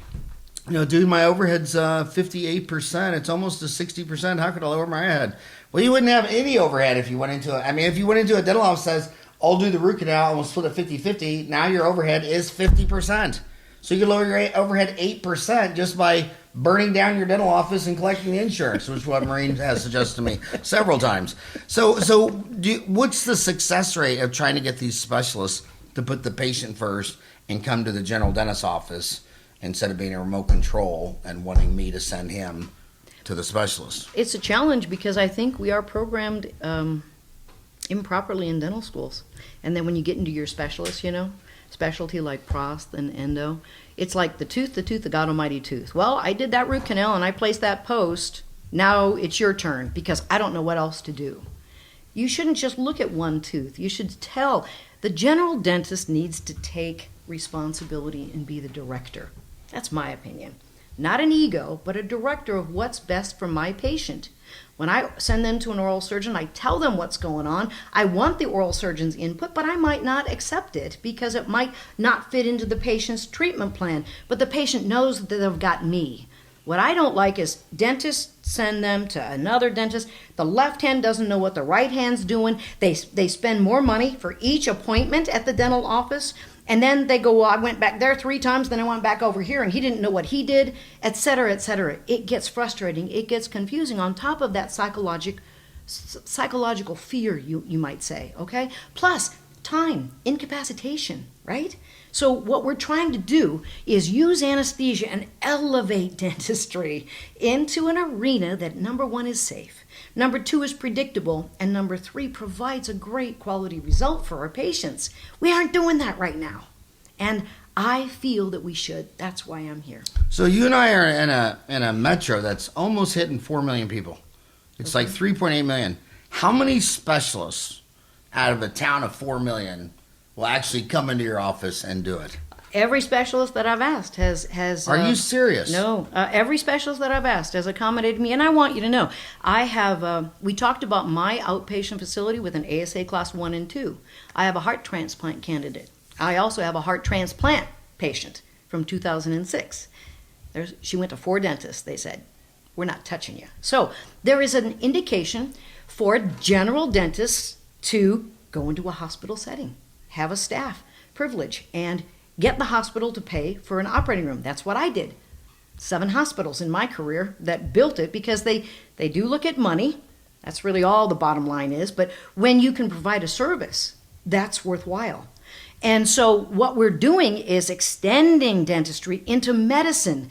dude, my overhead's 58%. It's almost to 60%. How could I lower my head? Well, you wouldn't have any overhead if you went into it. If you went into a dental office that says, I'll do the root canal and we'll split it 50-50, now your overhead is 50%. So you can lower your overhead 8% just by burning down your dental office and collecting the insurance, which is what Maureen has suggested to me several times. So what's the success rate of trying to get these specialists to put the patient first and come to the general dentist's office instead of being a remote control and wanting me to send him to the specialist? It's a challenge because I think we are programmed improperly in dental schools. And then when you get into your specialists, specialty like prost and endo, it's like the tooth, the God almighty tooth. Well, I did that root canal and I placed that post. Now it's your turn because I don't know what else to do. You shouldn't just look at one tooth. You should tell. The general dentist needs to take responsibility and be the director. That's my opinion. Not an ego, but a director of what's best for my patient. When I send them to an oral surgeon, I tell them what's going on. I want the oral surgeon's input, but I might not accept it because it might not fit into the patient's treatment plan. But the patient knows that they've got me. What I don't like is dentists send them to another dentist. The left hand doesn't know what the right hand's doing. They spend more money for each appointment at the dental office. And then they go, well, I went back there 3 times, then I went back over here, and he didn't know what he did, et cetera, et cetera. It gets frustrating. It gets confusing on top of that psychological fear, you might say, okay? Plus, time, incapacitation, right? So what we're trying to do is use anesthesia and elevate dentistry into an arena that, number 1, is safe, number 2, is predictable, and number 3, provides a great quality result for our patients. We aren't doing that right now, and I feel that we should. That's why I'm here. So you and I are in a metro that's almost hitting 4 million people. It's like 3.8 million. How many specialists out of a town of 4 million will actually come into your office and do it? Every specialist that I've asked has. Are you serious? No. Every specialist that I've asked has accommodated me, and I want you to know, I have. We talked about my outpatient facility with an ASA class 1 and 2. I have a heart transplant candidate. I also have a heart transplant patient from 2006. She went to 4 dentists. They said, "We're not touching you." So there is an indication for general dentists to go into a hospital setting, have a staff privilege, and get the hospital to pay for an operating room. That's what I did. 7 hospitals in my career that built it because they do look at money. That's really all the bottom line is. But when you can provide a service, that's worthwhile. And so what we're doing is extending dentistry into medicine.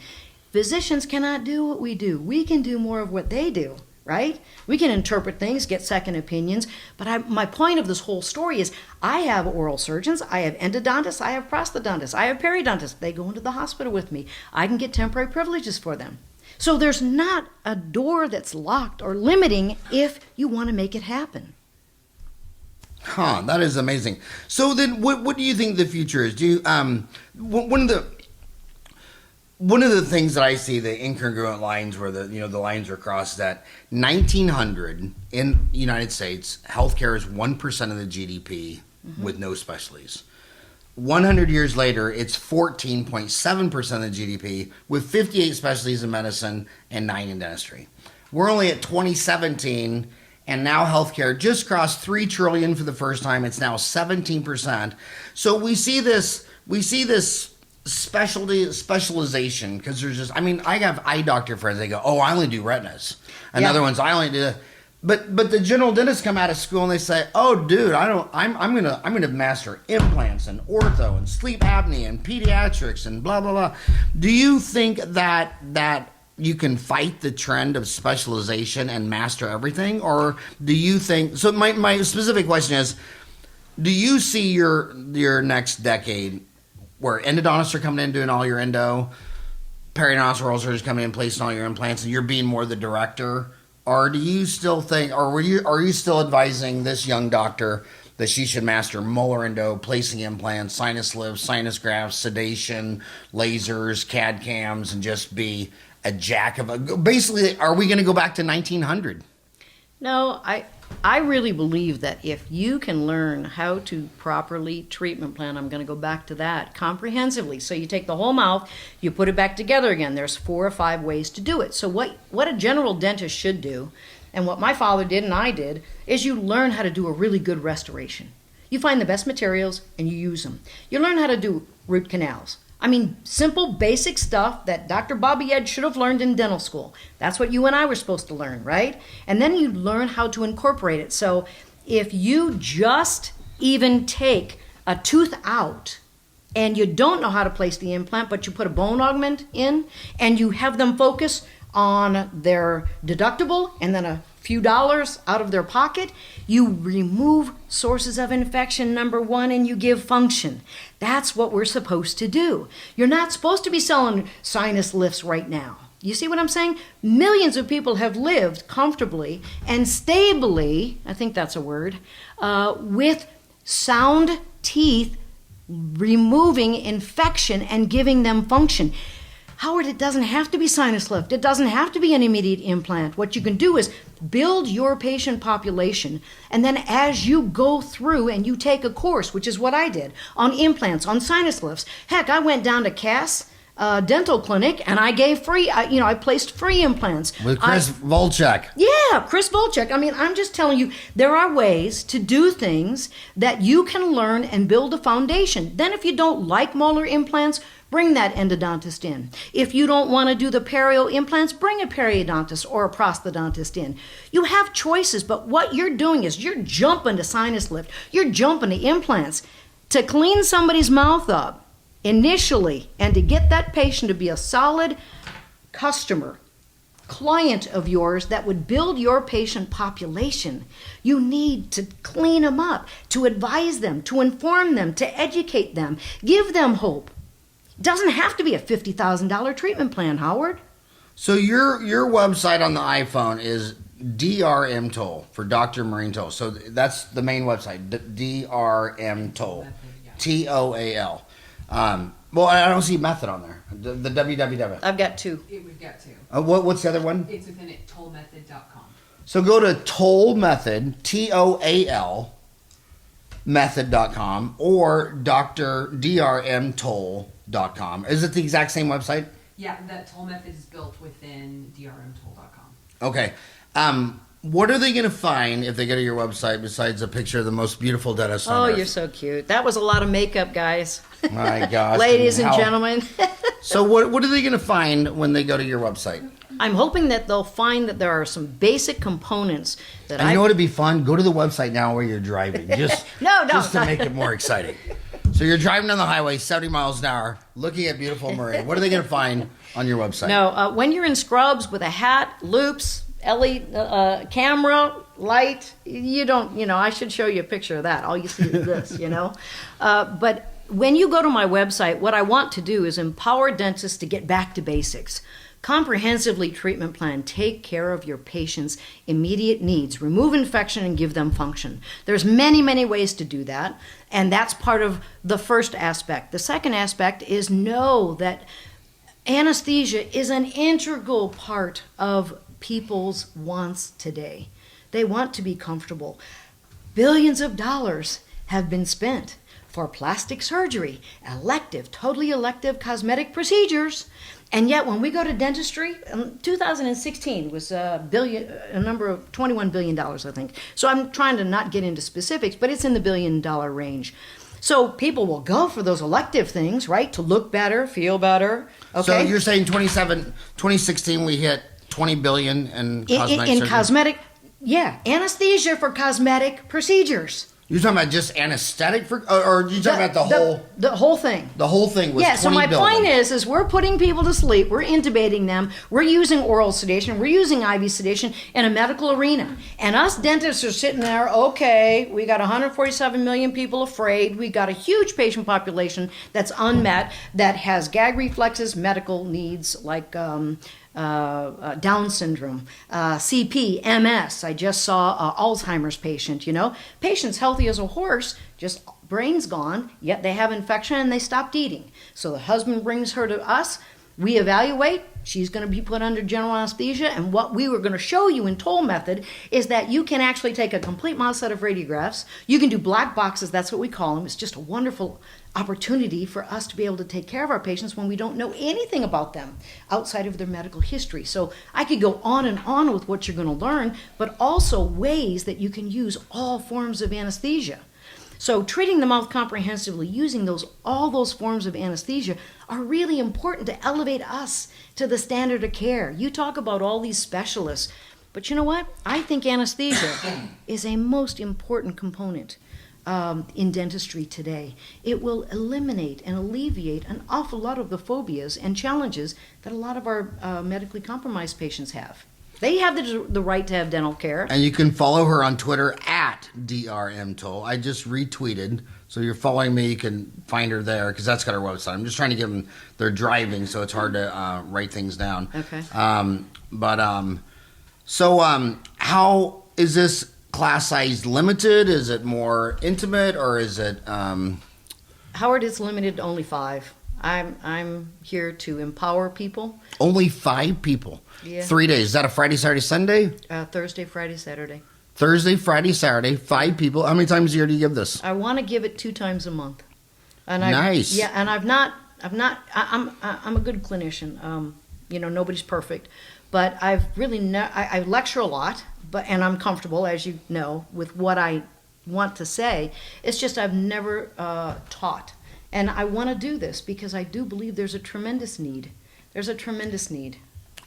Physicians cannot do what we do. We can do more of what they do. Right? We can interpret things, get second opinions, but my point of this whole story is I have oral surgeons, I have endodontists, I have prosthodontists, I have periodontists. They go into the hospital with me. I can get temporary privileges for them. So there's not a door that's locked or limiting if you want to make it happen. That is amazing. So then what do you think the future is? Do you one of the things that I see, the incongruent lines where the lines are crossed, that 1900 in the United States, healthcare is 1% of the GDP with no specialties. 100 years later, it's 14.7% of the GDP with 58 specialties in medicine and 9 in dentistry. We're only at 2017, and now healthcare just crossed $3 trillion for the first time. It's now 17%. So we see this we see this specialization because there's just, I mean, I have eye doctor friends. They go, oh, I only do retinas. And other ones, I only do. But the general dentists come out of school and they say, oh, dude, I'm gonna master implants and ortho and sleep apnea and pediatrics and blah blah blah. Do you think that you can fight the trend of specialization and master everything, or do you think? So my specific question is, do you see your next decade where endodontists are coming in doing all your endo, periodontal oral surgeons coming in placing all your implants, and you're being more the director? Or do you still think, or are you still advising this young doctor that she should master molar endo, placing implants, sinus lifts, sinus grafts, sedation, lasers, CAD cams, and just be a jack of a... Basically, are we going to go back to 1900? No, I really believe that if you can learn how to properly treatment plan, I'm going to go back to that, comprehensively. So you take the whole mouth, you put it back together again. There's 4 or 5 ways to do it. So what a general dentist should do, and what my father did and I did, is you learn how to do a really good restoration. You find the best materials and you use them. You learn how to do root canals. I mean, simple, basic stuff that Dr. Babayed should have learned in dental school. That's what you and I were supposed to learn, right? And then you learn how to incorporate it. So if you just even take a tooth out and you don't know how to place the implant, but you put a bone augment in and you have them focus on their deductible and then a few dollars out of their pocket, you remove sources of infection, number one, and you give function. That's what we're supposed to do. You're not supposed to be selling sinus lifts right now. You see what I'm saying? Millions of people have lived comfortably and stably, I think that's a word, with sound teeth, removing infection and giving them function. Howard, it doesn't have to be sinus lift. It doesn't have to be an immediate implant. What you can do is build your patient population, and then as you go through and you take a course, which is what I did, on implants, on sinus lifts. Heck, I went down to Cass Dental Clinic and I gave free, I placed free implants. With Chris Volchek. Yeah, Chris Volchek. I mean, I'm just telling you, there are ways to do things that you can learn and build a foundation. Then if you don't like molar implants, bring that endodontist in. If you don't want to do the perio implants, bring a periodontist or a prosthodontist in. You have choices, but what you're doing is you're jumping to sinus lift. You're jumping to implants. To clean somebody's mouth up initially and to get that patient to be a solid customer, client of yours that would build your patient population, you need to clean them up, to advise them, to inform them, to educate them, give them hope. Doesn't have to be a $50,000 treatment plan, Howard. So your website on the iPhone is D.M.D. Toal for Dr. Maureen Toal. So that's the main website, D.M.D. Toal, Toal. Well, I don't see method on there. The www. I've got 2. We've got 2. What's the other one? It's within it, toalmethod.com. So go to Toal Method, Toal method.com, or drdrmtoal.com. Is it the exact same website? Yeah, that Toal Method is built within drmtoal.com. Okay. What are they going to find if they go to your website besides a picture of the most beautiful dentist on earth? You're so cute. That was a lot of makeup, guys. My gosh. Ladies and gentlemen. So what are they going to find when they go to your website? I'm hoping that they'll find that there are some basic components that You know what would be fun? Go to the website now where you're driving. Just to make it more exciting. So you're driving down the highway 70 miles an hour, looking at beautiful Maureen. What are they going to find on your website? No, when you're in scrubs with a hat, loops, LED camera, light, you don't, I should show you a picture of that. All you see is this, But when you go to my website, what I want to do is empower dentists to get back to basics. Comprehensively treatment plan, take care of your patient's immediate needs, remove infection and give them function. There's many, many ways to do that, and that's part of the first aspect. The second aspect is know that anesthesia is an integral part of people's wants today. They want to be comfortable. Billions of dollars have been spent for plastic surgery, elective, totally elective cosmetic procedures. And yet, when we go to dentistry, 2016 was a number of $21 billion, I think. So I'm trying to not get into specifics, but it's in the $1 billion range. So people will go for those elective things, right? To look better, feel better. Okay. So you're saying 2016 we hit 20 billion in cosmetic surgery? Cosmetic, yeah, anesthesia for cosmetic procedures. You're talking about just anesthetic for, or you talking about the whole thing? The whole thing was 20 billion. So my point is we're putting people to sleep, we're intubating them, we're using oral sedation, we're using IV sedation in a medical arena, and us dentists are sitting there. Okay, we got 147 million people afraid. We got a huge patient population that's unmet, that has gag reflexes, medical needs like Down syndrome, CP, MS. I just saw Alzheimer's patient, Patients healthy as a horse, just brain's gone, yet they have infection and they stopped eating. So the husband brings her to us. We evaluate. She's going to be put under general anesthesia. And what we were going to show you in Toal method is that you can actually take a complete mouth set of radiographs. You can do black boxes. That's what we call them. It's just a wonderful opportunity for us to be able to take care of our patients when we don't know anything about them outside of their medical history. So I could go on and on with what you're going to learn, but also ways that you can use all forms of anesthesia. So treating the mouth comprehensively, using all those forms of anesthesia are really important to elevate us to the standard of care. You talk about all these specialists, but you know what? I think anesthesia is a most important component in dentistry today. It will eliminate and alleviate an awful lot of the phobias and challenges that a lot of our medically compromised patients have. They have the right to have dental care. And you can follow her on Twitter at D.M.D. Toal. I just retweeted. So you're following me. You can find her there because that's got her website. I'm just trying to give them, they're driving, so it's hard to write things down. Okay. How is this class size limited? Is it more intimate or is it... Howard, it's limited to only 5. I'm here to empower people. Only 5 people? Yeah. 3 days. Is that a Friday, Saturday, Sunday? Thursday, Friday, Saturday. Thursday, Friday, Saturday, 5 people. How many times a year do you give this? I want to give it 2 times a month. And nice. Yeah, and I'm a good clinician. Nobody's perfect, but I've really I lecture a lot, and I'm comfortable, as you know, with what I want to say. It's just I've never taught. And I want to do this because I do believe there's a tremendous need. There's a tremendous need.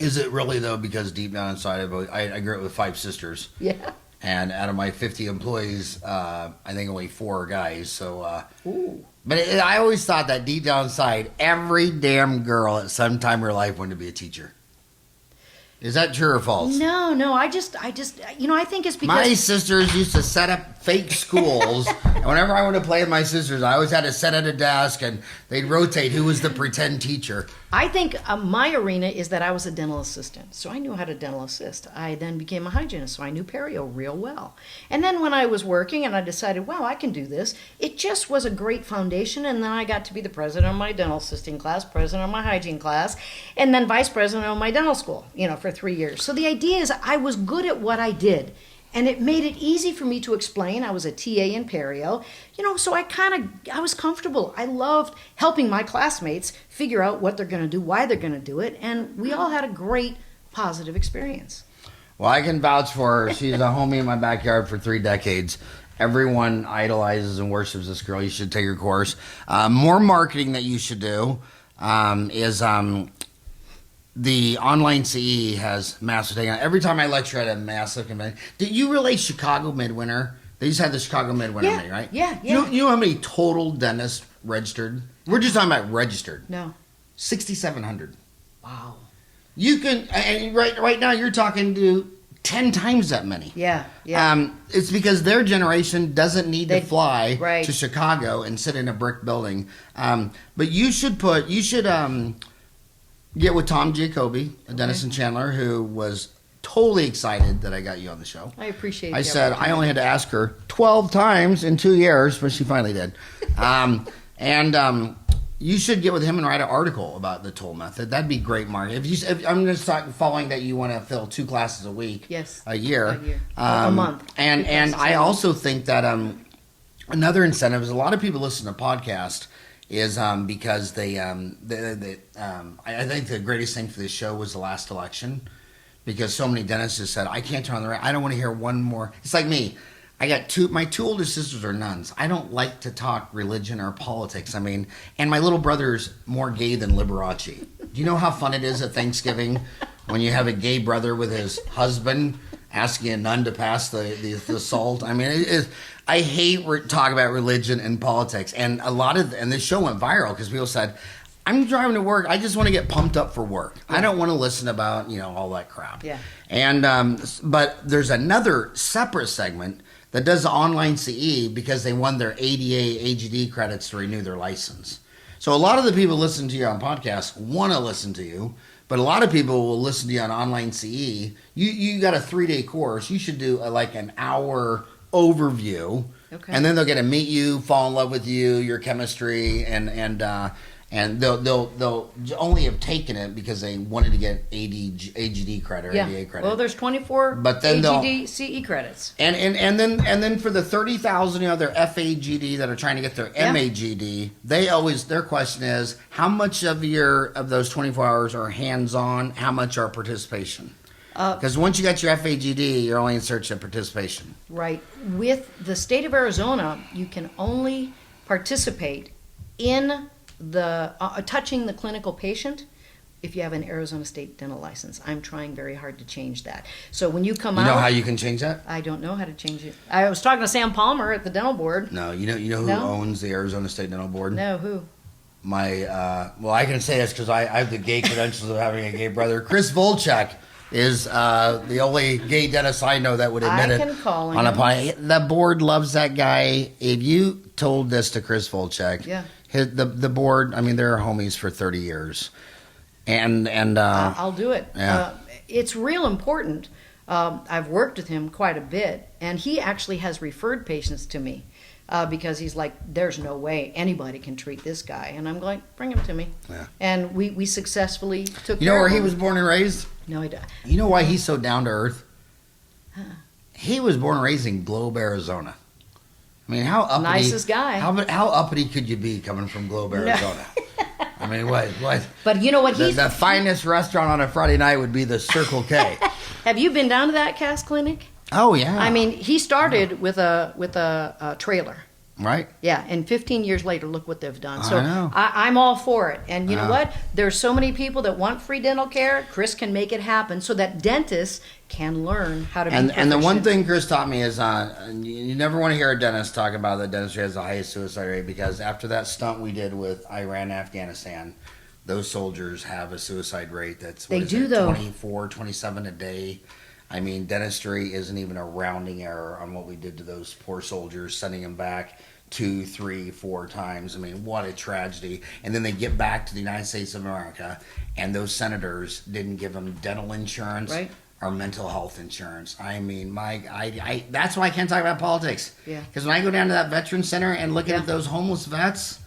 Is it really, though, because deep down inside, I grew up with 5 sisters. Yeah. And out of my 50 employees, I think only 4 are guys. So, Ooh. But I always thought that deep down inside, every damn girl at some time in her life wanted to be a teacher. Is that true or false? No. I think it's because my sisters used to set up fake schools, and whenever I wanted to play with my sisters, I always had to sit at a desk, and they'd rotate who was the pretend teacher. I think my arena is that I was a dental assistant, so I knew how to dental assist. I then became a hygienist, so I knew perio real well. And then when I was working and I decided, wow, I can do this, it just was a great foundation, and then I got to be the president of my dental assisting class, president of my hygiene class, and then vice president of my dental school, for 3 years. So the idea is I was good at what I did. And it made it easy for me to explain. I was a TA in perio, so I was comfortable. I loved helping my classmates figure out what they're going to do, why they're going to do it, and we all had a great positive experience. Well, I can vouch for her. She's a homie in my backyard for 3 decades. Everyone idolizes and worships this girl. You should take her course. More marketing that you should do is... the online CE has massive take on. Every time I lecture at a massive convention, did you realize Chicago Midwinter? They just had the Chicago Midwinter meeting, right? Yeah. You know how many total dentists registered? We're just talking about registered. No. 6,700. Wow. You can, and right now you're talking to 10 times that many. Yeah. It's because their generation doesn't need to fly right. to Chicago and sit in a brick building. But you should get with Tom Giacobbe, a dentist in Chandler, who was totally excited that I got you on the show. I appreciate it. I said I only had to ask her 12 times in 2 years, but she finally did. You should get with him and write an article about the Toal method. That'd be great, Mark. If I'm just following that you want to fill 2 classes a week, a year, a month, and I also think that another incentive is a lot of people listen to podcasts. Is because I think the greatest thing for this show was the last election, because so many dentists just said, I can't turn on the radio. I don't want to hear one more. It's like me. I got my two older sisters are nuns. I don't like to talk religion or politics. I mean, and my little brother's more gay than Liberace. Do you know how fun it is at Thanksgiving when you have a gay brother with his husband asking a nun to pass the salt? I mean, I hate talk about religion and politics. And and this show went viral because people said, I'm driving to work. I just want to get pumped up for work. Yeah. I don't want to listen about, all that crap. Yeah. And, but there's another separate segment that does online CE because they won their ADA, AGD credits to renew their license. So a lot of the people listening to you on podcasts want to listen to you, but a lot of people will listen to you on online CE. You got a 3-day course. You should do like an hour overview. Okay. And then they'll get to meet you, fall in love with you, your chemistry, and they'll only have taken it because they wanted to get AGD credit or ADA credit. Well, there's 24 AGD CE credits. And then for the 30,000 their FAGD that are trying to get their MAGD, their question is how much of those 24 hours are hands-on, how much are participation? Because once you got your FAGD, you're only in search of participation. Right. With the state of Arizona, you can only participate in the touching the clinical patient if you have an Arizona State dental license. I'm trying very hard to change that. So when you come out... You know how you can change that? I don't know how to change it. I was talking to Sam Palmer at the dental board. No, you know who owns the Arizona State Dental Board? No, who? I can say this because I have the gay credentials of having a gay brother. Chris Volchek is the only gay dentist I know that would admit it. I can call him. The board loves that guy. If you told this to Chris Volchek... Yeah. The board, I mean, they're homies for 30 years. And I'll do it. Yeah. It's real important. I've worked with him quite a bit, and he actually has referred patients to me because he's like, there's no way anybody can treat this guy. And I'm going, bring him to me. Yeah. And we successfully took care of him. You know where he was born and raised? No, I don't. You know why he's so down to earth? Huh. He was born and raised in Globe, Arizona. I mean, how uppity... Nicest guy. How uppity could you be coming from Globe, Arizona? No. I mean, what? But you know what? The finest restaurant on a Friday night would be the Circle K. Have you been down to that cast clinic? Oh, yeah. I mean, he started with a trailer. Right. Yeah, and 15 years later, look what they've done. So I know. I'm all for it. And you know what? There's so many people that want free dental care. Chris can make it happen so that dentists can learn how to be proficient. And the one thing Chris taught me is you never want to hear a dentist talk about that dentistry has the highest suicide rate because after that stunt we did with Iran and Afghanistan, those soldiers have a suicide rate that's 24, 27 a day. I mean, dentistry isn't even a rounding error on what we did to those poor soldiers, sending them back 2, 3, 4 times. I mean, what a tragedy. And then they get back to the United States of America, and those senators didn't give them dental insurance or mental health insurance. I mean, that's why I can't talk about politics. Yeah. Because when I go down to that veteran center and look at those homeless vets,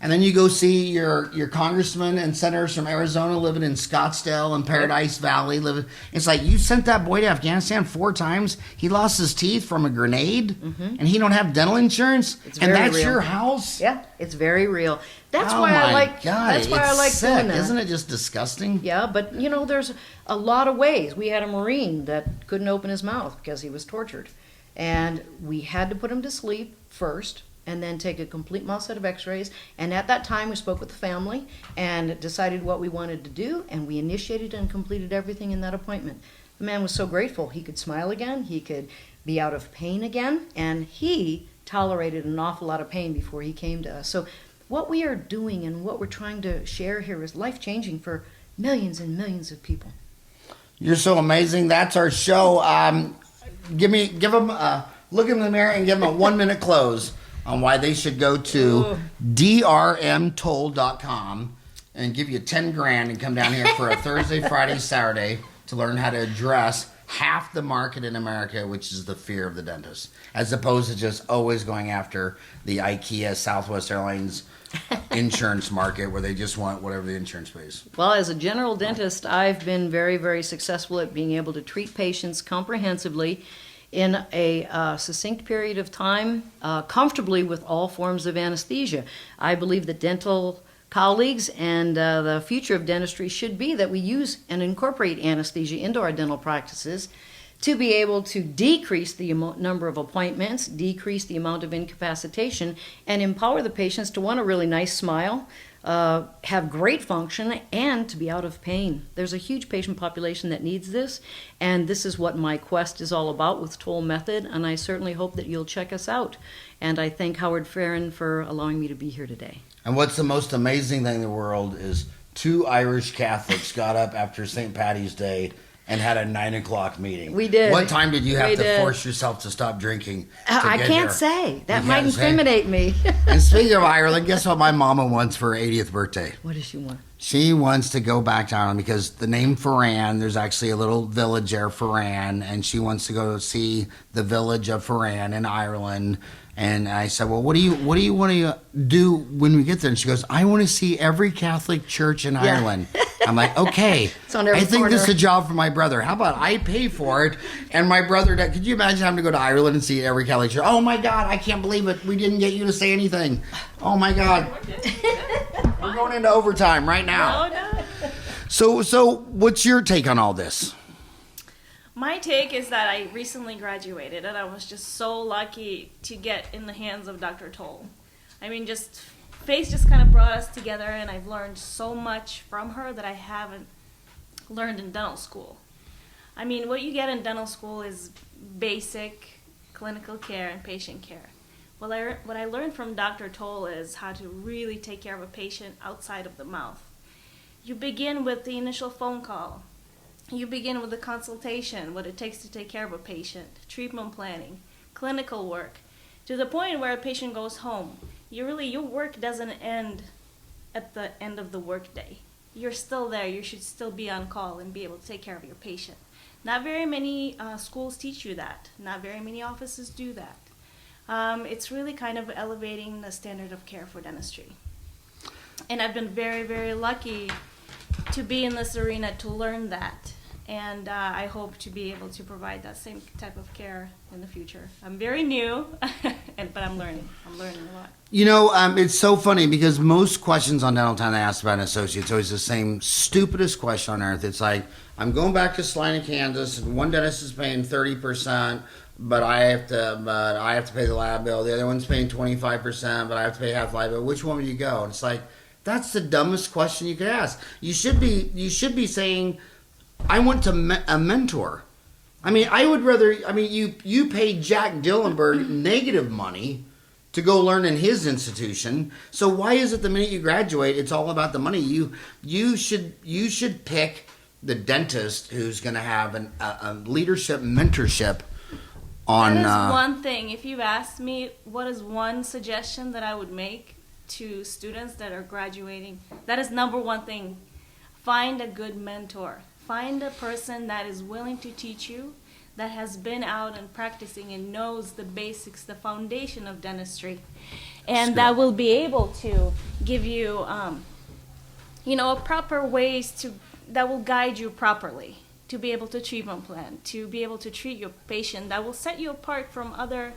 and then you go see your congressmen and senators from Arizona living in Scottsdale and Paradise Valley. It's like you sent that boy to Afghanistan 4 times. He lost his teeth from a grenade, and he don't have dental insurance. And that's real. Your house. Yeah, it's very real. That's why I like. God, that's why I like sick. doing that. Isn't it just disgusting? Yeah, but there's a lot of ways. We had a Marine that couldn't open his mouth because he was tortured, and we had to put him to sleep first, and then take a complete mouth set of x-rays. And at that time, we spoke with the family and decided what we wanted to do, and we initiated and completed everything in that appointment. The man was so grateful. He could smile again, he could be out of pain again, and he tolerated an awful lot of pain before he came to us. So what we are doing and what we're trying to share here is life-changing for millions and millions of people. You're so amazing. That's our show. Give them look in the mirror and give them a 1-minute close on why they should go to drmtoal.com and give you 10 grand and come down here for a Thursday, Friday, Saturday to learn how to address half the market in America, which is the fear of the dentist, as opposed to just always going after the IKEA, Southwest Airlines insurance market where they just want whatever the insurance pays. Well, as a general dentist, I've been very, very successful at being able to treat patients comprehensively in a succinct period of time, comfortably with all forms of anesthesia. I believe that dental colleagues and the future of dentistry should be that we use and incorporate anesthesia into our dental practices to be able to decrease the number of appointments, decrease the amount of incapacitation, and empower the patients to want a really nice smile, have great function, and to be out of pain. There's a huge patient population that needs this, and this is what my quest is all about with Toal Method, and I certainly hope that you'll check us out. And I thank Howard Farron for allowing me to be here today. And what's the most amazing thing in the world is 2 Irish Catholics got up after St. Patty's Day and had a 9 o'clock meeting. We did. What time did you have to force yourself to stop drinking? I can't say. That might incriminate me. And speaking of Ireland, guess what my mama wants for her 80th birthday? What does she want? She wants to go back to Ireland because the name Ferran, there's actually a little village there, Ferran, and she wants to go see the village of Ferran in Ireland. And I said, well, what do you want to do when we get there? And she goes, I want to see every Catholic church in Ireland. I'm like, okay, I think this is a job for my brother. How about I pay for it? And my brother, could you imagine having to go to Ireland and see every Catholic church? Oh my God, I can't believe it. We didn't get you to say anything. Oh my God. We're going into overtime right now. So what's your take on all this? My take is that I recently graduated and I was just so lucky to get in the hands of Dr. Toal. I mean, Faith just kind of brought us together, and I've learned so much from her that I haven't learned in dental school. I mean, what you get in dental school is basic clinical care and patient care. What I learned from Dr. Toal is how to really take care of a patient outside of the mouth. You begin with the initial phone call. You begin with the consultation, what it takes to take care of a patient, treatment planning, clinical work, to the point where a patient goes home. Your work doesn't end at the end of the workday. You're still there. You should still be on call and be able to take care of your patient. Not very many schools teach you that. Not very many offices do that. It's really kind of elevating the standard of care for dentistry. And I've been very, very lucky to be in this arena to learn that. And I hope to be able to provide that same type of care in the future. I'm very new, but I'm learning. I'm learning a lot. You know, it's so funny because most questions on Dentaltown they ask about an associate, it's always the same stupidest question on earth. It's like, I'm going back to Salina, Kansas, and one dentist is paying 30%, but I have to pay the lab bill. The other one's paying 25%, but I have to pay half the lab bill. Which one would you go? And it's like, that's the dumbest question you could ask. You should be saying, I want to a mentor. I mean, I would rather. I mean, you pay Jack Dillenberg negative money to go learn in his institution. So why is it the minute you graduate, it's all about the money? You should pick the dentist who's going to have a leadership mentorship on. That is one thing. If you asked me, what is one suggestion that I would make to students that are graduating, that is number one thing. Find a good mentor. Find a person that is willing to teach you, that has been out and practicing and knows the basics, the foundation of dentistry, and that will be able to give you, a proper ways that will guide you properly to be able to treatment plan, to be able to treat your patient, that will set you apart from other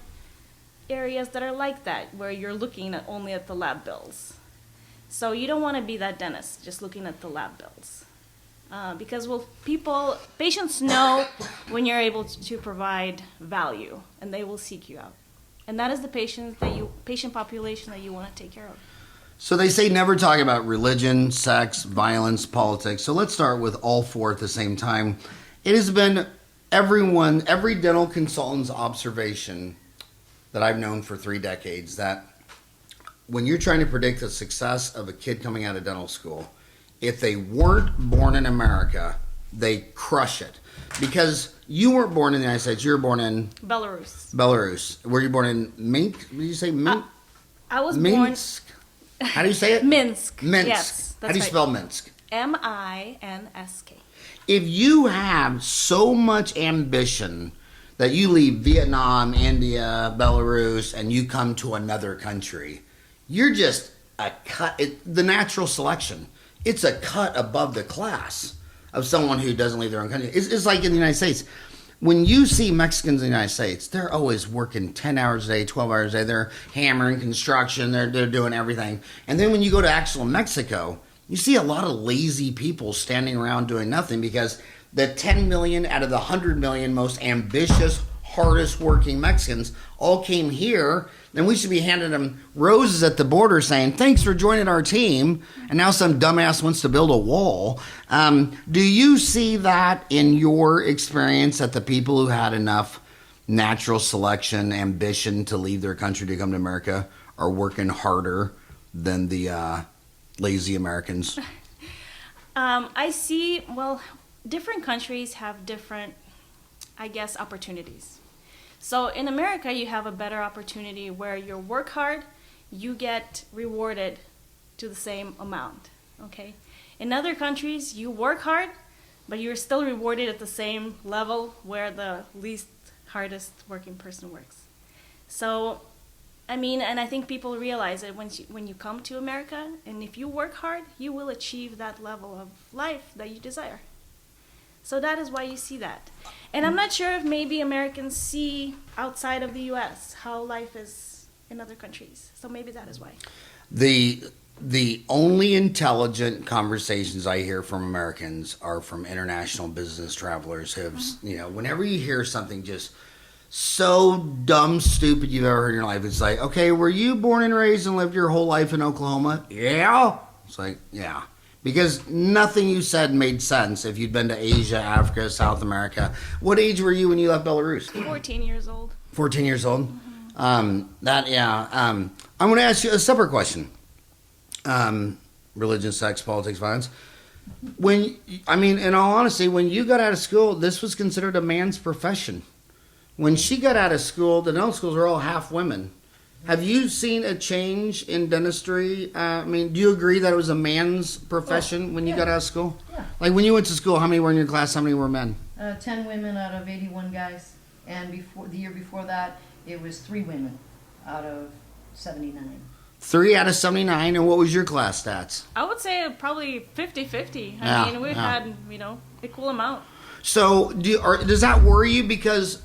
areas that are like that, where you're looking only at the lab bills. So you don't want to be that dentist just looking at the lab bills. Because patients know when you're able to provide value, and they will seek you out. And that is the patient population that you want to take care of. So they say never talk about religion, sex, violence, politics. So let's start with all four at the same time. It has been every dental consultant's observation that I've known for 3 decades that when you're trying to predict the success of a kid coming out of dental school, if they weren't born in America, they crush it. Because you weren't born in the United States. You were born in Belarus. Were you born in Minsk? Did you say Minsk? I was Minsk. How do you say it? Minsk. Minsk. Yes, How do you spell Minsk? Minsk. If you have so much ambition that you leave Vietnam, India, Belarus, and you come to another country, you're just a cut. The natural selection. It's a cut above the class of someone who doesn't leave their own country. It's like in the United States. When you see Mexicans in the United States, they're always working 10 hours a day, 12 hours a day. They're hammering construction. They're doing everything. And then when you go to actual Mexico, you see a lot of lazy people standing around doing nothing because the 10 million out of the 100 million most ambitious, hardest working Mexicans all came here, then we should be handing them roses at the border saying, thanks for joining our team. And now some dumbass wants to build a wall. Do you see that in your experience, that the people who had enough natural selection, ambition to leave their country to come to America are working harder than the lazy Americans? I see, well, different countries have different, I guess, opportunities. So in America, you have a better opportunity where you work hard, you get rewarded to the same amount, okay? In other countries, you work hard, but you're still rewarded at the same level where the least hardest working person works. So, I mean, and I think people realize that when you come to America, and if you work hard, you will achieve that level of life that you desire. So that is why you see that. And I'm not sure if maybe Americans see outside of the U.S. how life is in other countries. So maybe that is why. The only intelligent conversations I hear from Americans are from international business travelers who have, whenever you hear something just so dumb, stupid you've ever heard in your life, it's like, okay, were you born and raised and lived your whole life in Oklahoma? Yeah. It's like, yeah. Because nothing you said made sense if you'd been to Asia, Africa, South America. What age were you when you left Belarus? 14 years old. 14 years old? I'm going to ask you a separate question. Religion, sex, politics, violence. In all honesty, when you got out of school, this was considered a man's profession. When she got out of school, the dental schools were all half women. Have you seen a change in dentistry? Do you agree that it was a man's profession when you got out of school? Yeah. Like when you went to school, how many were in your class? How many were men? 10 women out of 81 guys. And the year before that, it was 3 women out of 79. 3 out of 79. And what was your class stats? I would say probably 50-50. We've had, equal amount. So does that worry you? Because,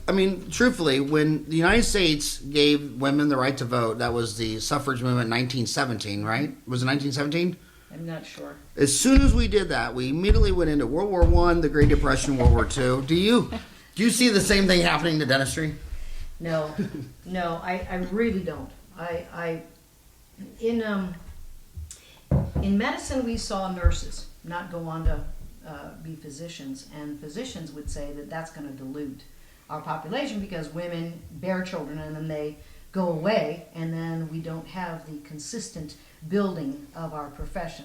truthfully, when the United States gave women the right to vote, that was the suffrage movement in 1917, right? Was it 1917? I'm not sure. As soon as we did that, we immediately went into World War I, the Great Depression, World War II. Do you see the same thing happening to dentistry? No, I really don't. In medicine, we saw nurses not go on to be physicians, and physicians would say that that's going to dilute our population because women bear children and then they go away, and then we don't have the consistent building of our profession.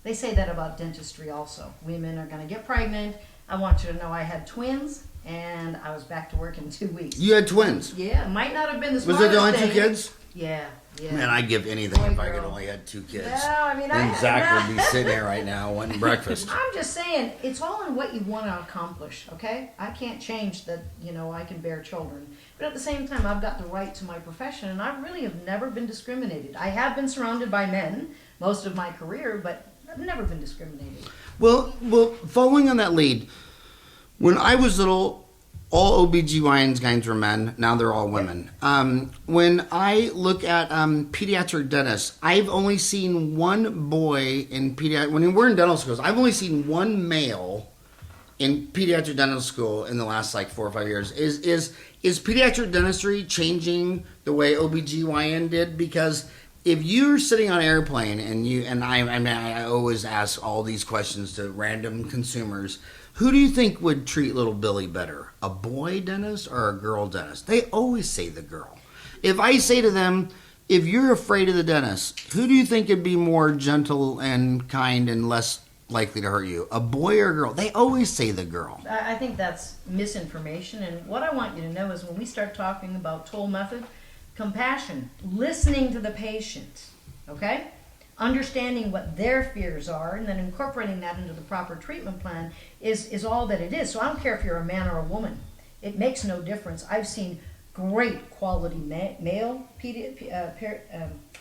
They say that about dentistry also. Women are going to get pregnant. I want you to know I had twins, and I was back to work in 2 weeks. You had twins? Yeah, might not have been the Was smartest there only thing. 2 kids? Yeah. Man, I'd give anything Boy, if I could girl. only had 2 kids. No, Then Zach would be sitting there right now wanting breakfast. I'm just saying, it's all in what you want to accomplish, okay? I can't change that, I can bear children. But at the same time, I've got the right to my profession, and I really have never been discriminated. I have been surrounded by men most of my career, but I've never been discriminated. Well, following on that lead, when I was little, all OBGYNs guys were men. Now they're all women. When I look at pediatric dentists, I've only seen one boy in pediatric. When we're in dental schools, I've only seen one male in pediatric dental school in the last 4 or 5 years. Is pediatric dentistry changing the way OBGYN did? Because if you're sitting on an airplane and I always ask all these questions to random consumers. Who do you think would treat little Billy better, a boy dentist or a girl dentist? They always say the girl. If I say to them, if you're afraid of the dentist, who do you think would be more gentle and kind and less likely to hurt you, a boy or a girl? They always say the girl. I think that's misinformation, and what I want you to know is when we start talking about Toal method, compassion, listening to the patient, okay? Understanding what their fears are and then incorporating that into the proper treatment plan is all that it is. So I don't care if you're a man or a woman. It makes no difference. I've seen great quality male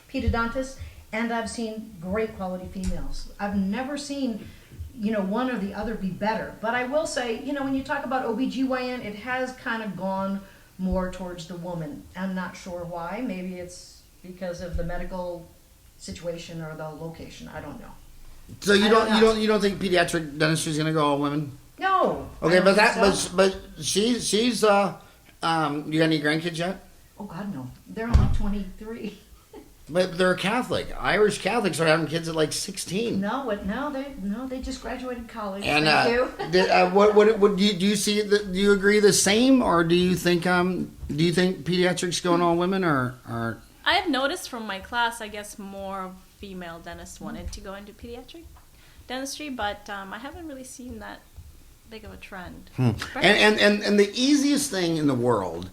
pedodontists, and I've seen great quality females. I've never seen, one or the other be better. But I will say, when you talk about OBGYN, it has kind of gone more towards the woman. I'm not sure why. Maybe it's because of the medical situation or the location. I don't know. So you don't think pediatric dentistry is going to go all women? No. I Okay, don't but think that so. but she's you got any grandkids yet? Oh God, no. They're only 23. But they're Catholic. Irish Catholics are having kids at like 16. No, they just graduated college. And Thank you. what do you see? Do you agree the same, or do you think pediatrics going all women or I have noticed from my class, I guess more female dentists wanted to go into pediatric dentistry, but I haven't really seen that big of a trend. And the easiest thing in the world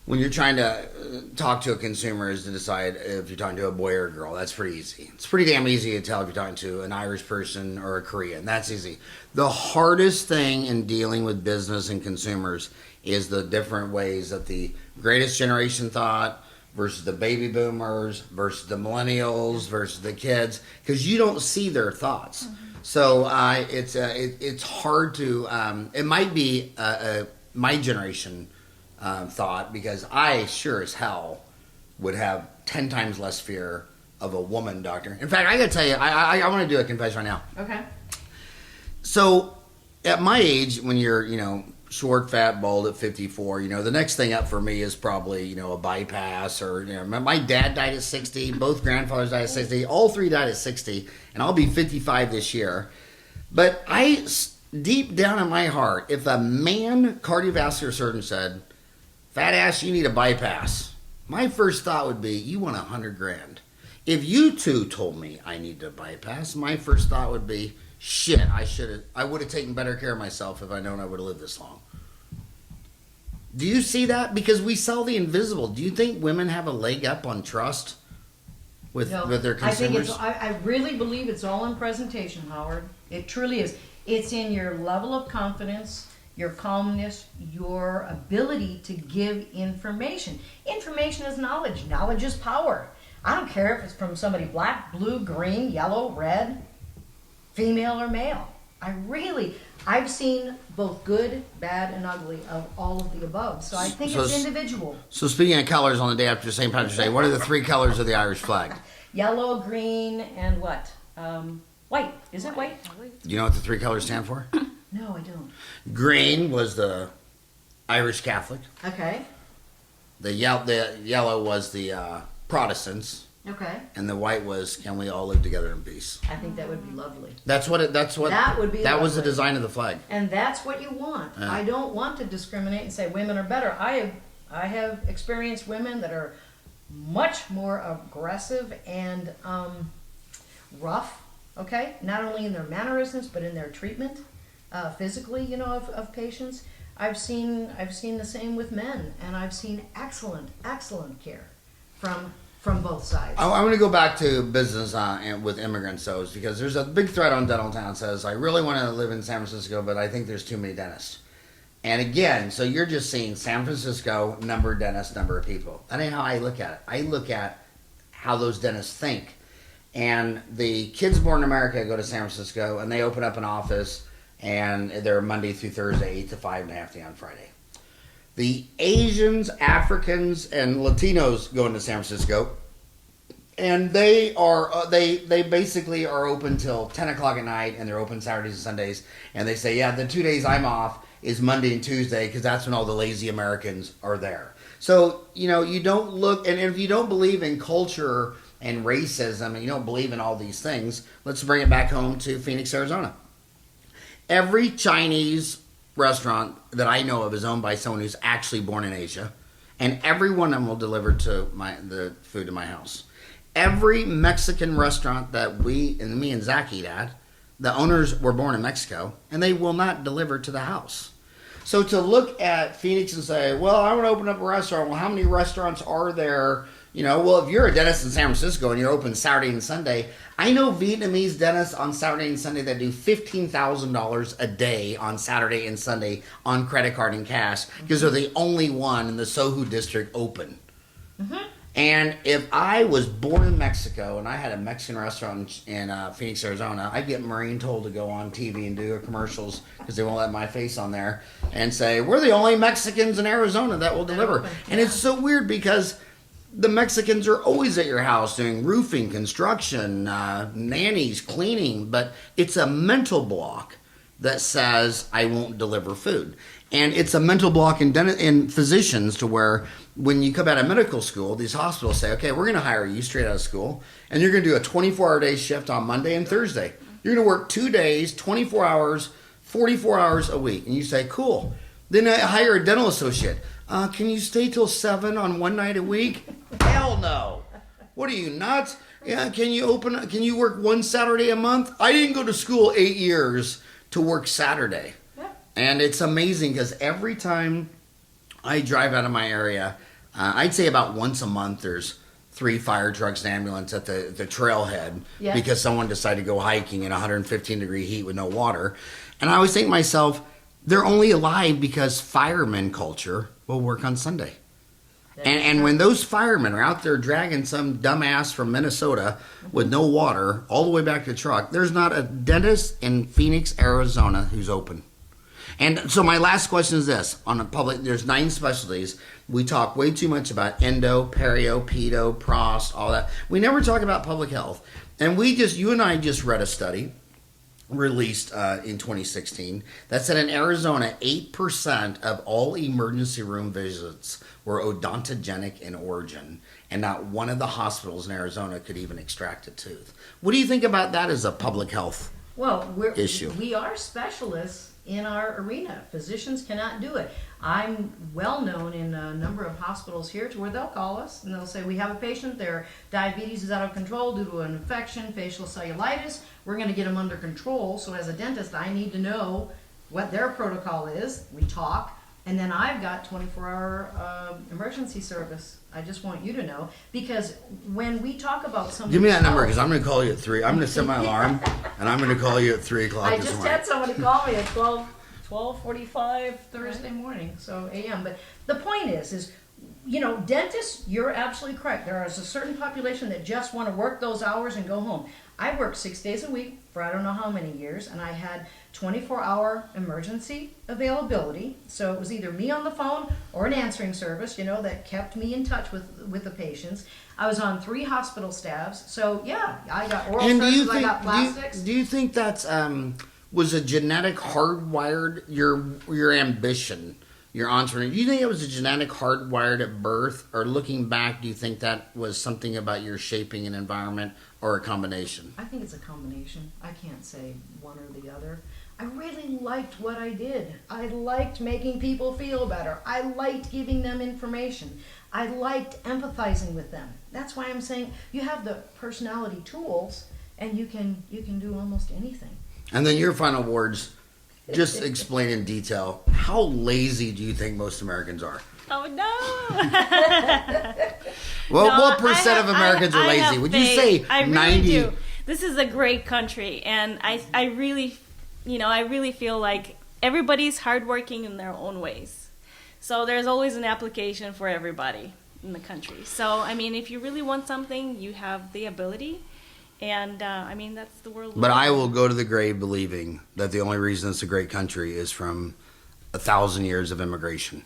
when you're trying to talk to a consumer is to decide if you're talking to a boy or a girl. That's pretty easy. It's pretty damn easy to tell if you're talking to an Irish person or a Korean. That's easy. The hardest thing in dealing with business and consumers is the different ways that the greatest generation thought versus the baby boomers versus the millennials versus the kids, because you don't see their thoughts. So it's hard to. It might be my generation thought, because I sure as hell would have 10 times less fear of a woman doctor. In fact, I gotta tell you, I want to do a confession right now. Okay. So at my age, when you're short, fat, bald at 54, the next thing up for me is probably a bypass, or my dad died at 60, both grandfathers died at 60, all three died at 60, and I'll be 55 this year. But deep down in my heart, if a man cardiovascular surgeon said, "Fat ass, you need a bypass," my first thought would be, "You want $100,000." If you two told me I need a bypass, my first thought would be, "Shit, I would have taken better care of myself if I'd known I would have lived this long." Do you see that? Because we sell the invisible. Do you think women have a leg up on trust with their consumers? I really believe it's all in presentation, Howard. It truly is. It's in your level of confidence, your calmness, your ability to give information. Information is knowledge. Knowledge is power. I don't care if it's from somebody black, blue, green, yellow, red, female or male. I've seen both good, bad, and ugly of all of the above. So I think it's individual. So speaking of colors, on the day after St. Patrick's Day, what are the three colors of the Irish flag? Yellow, green, and what? White. Is it white? Do you know what the three colors stand for? No, I don't. Green was the Irish Catholic. Okay. The yellow was the Protestants. Okay. And the white was, "Can we all live together in peace?" I think that would be lovely. That was the design of the flag. And that's what you want. Yeah. I don't want to discriminate and say women are better. I have experienced women that are much more aggressive and rough, okay? Not only in their mannerisms, but in their treatment, physically, of patients. I've seen the same with men, and I've seen excellent care from both sides. I want to go back to business and with immigrants, though, because there's a big thread on Dentaltown that says, "I really want to live in San Francisco, but I think there's too many dentists." And again, so you're just seeing San Francisco, number of dentists, number of people. That ain't how I look at it. I look at how those dentists think. And the kids born in America go to San Francisco, and they open up an office, and they're Monday through Thursday, 8 to 5 and a half day on Friday. The Asians, Africans, and Latinos go into San Francisco, and they basically are open till 10 o'clock at night, and they're open Saturdays and Sundays. And they say, "Yeah, the 2 days I'm off is Monday and Tuesday, because that's when all the lazy Americans are there." So you don't look, and if you don't believe in culture and racism, and you don't believe in all these things, let's bring it back home to Phoenix, Arizona. Every Chinese restaurant that I know of is owned by someone who's actually born in Asia, and every one of them will deliver the food to my house. Every Mexican restaurant that me and Zach eat at, the owners were born in Mexico, and they will not deliver to the house. So to look at Phoenix and say, "Well, I want to open up a restaurant." Well, how many restaurants are there? Well, if you're a dentist in San Francisco and you're open Saturday and Sunday, I know Vietnamese dentists on Saturday and Sunday that do $15,000 a day on Saturday and Sunday on credit card and cash, because they're the only one in the Soho district open. Mm-hmm. And if I was born in Mexico and I had a Mexican restaurant in Phoenix, Arizona, I'd get Maureen Toal to go on TV and do her commercials, because they won't let my face on there, and say, "We're the only Mexicans in Arizona that will deliver." And it's so weird, because the Mexicans are always at your house doing roofing, construction, nannies, cleaning, but it's a mental block that says I won't deliver food. And it's a mental block in physicians to where when you come out of medical school, these hospitals say, okay, we're going to hire you straight out of school, and you're going to do a 24-hour day shift on Monday and Thursday. You're going to work 2 days, 24 hours, 44 hours a week. And you say, cool. Then I hire a dental associate. Can you stay till 7 on one night a week? Hell no. What are you, nuts? Yeah, can you work one Saturday a month? I didn't go to school 8 years to work Saturday. And it's amazing because every time I drive out of my area, I'd say about once a month there's 3 fire trucks and ambulance at the trailhead because someone decided to go hiking in 115-degree heat with no water. And I always think to myself, they're only alive because fireman culture will work on Sunday. And when those firemen are out there dragging some dumbass from Minnesota with no water all the way back to the truck, there's not a dentist in Phoenix, Arizona who's open. And so my last question is this. On a public, there's 9 specialties. We talk way too much about endo, perio, pedo, prost, all that. We never talk about public health. And you and I just read a study released in 2016 that said in Arizona, 8% of all emergency room visits were odontogenic in origin, and not one of the hospitals in Arizona could even extract a tooth. What do you think about that as a public health issue? We are specialists in our arena. Physicians cannot do it. I'm well known in a number of hospitals here to where they'll call us and they'll say, we have a patient, their diabetes is out of control due to an infection, facial cellulitis. We're going to get them under control. So as a dentist, I need to know what their protocol is. We talk. And then I've got 24-hour emergency service. I just want you to know, because when we talk about something, give me that number, because I'm going to call you at 3. I'm going to set my alarm, and I'm going to call you at 3 o'clock I this just morning. had somebody call me at 12:45 Thursday morning, so a.m. But the point is, dentists, you're absolutely correct. There is a certain population that just want to work those hours and go home. I worked 6 days a week for I don't know how many years, and I had 24-hour emergency availability. So it was either me on the phone or an answering service, that kept me in touch with the patients. I was on 3 hospital staffs. So yeah, I got oral surgeons, I got plastics. Do you think that's was a genetic hardwired your ambition? Your answer. Do you think it was a genetic hardwired at birth, or looking back, do you think that was something about your shaping and environment, or a combination? I think it's a combination. I can't say one or the other. I really liked what I did. I liked making people feel better. I liked giving them information. I liked empathizing with them. That's why I'm saying you have the personality tools, and you can do almost anything. And then your final words. Just explain in detail, how lazy do you think most Americans are? Oh, no. What percent of Americans are lazy? Would you say 90? Really do. This is a great country, and I really feel like everybody's hardworking in their own ways. So there's always an application for everybody in the country. So, if you really want something, you have the ability. And, that's the world. But I will go to the grave believing that the only reason it's a great country is from 1,000 years of immigration.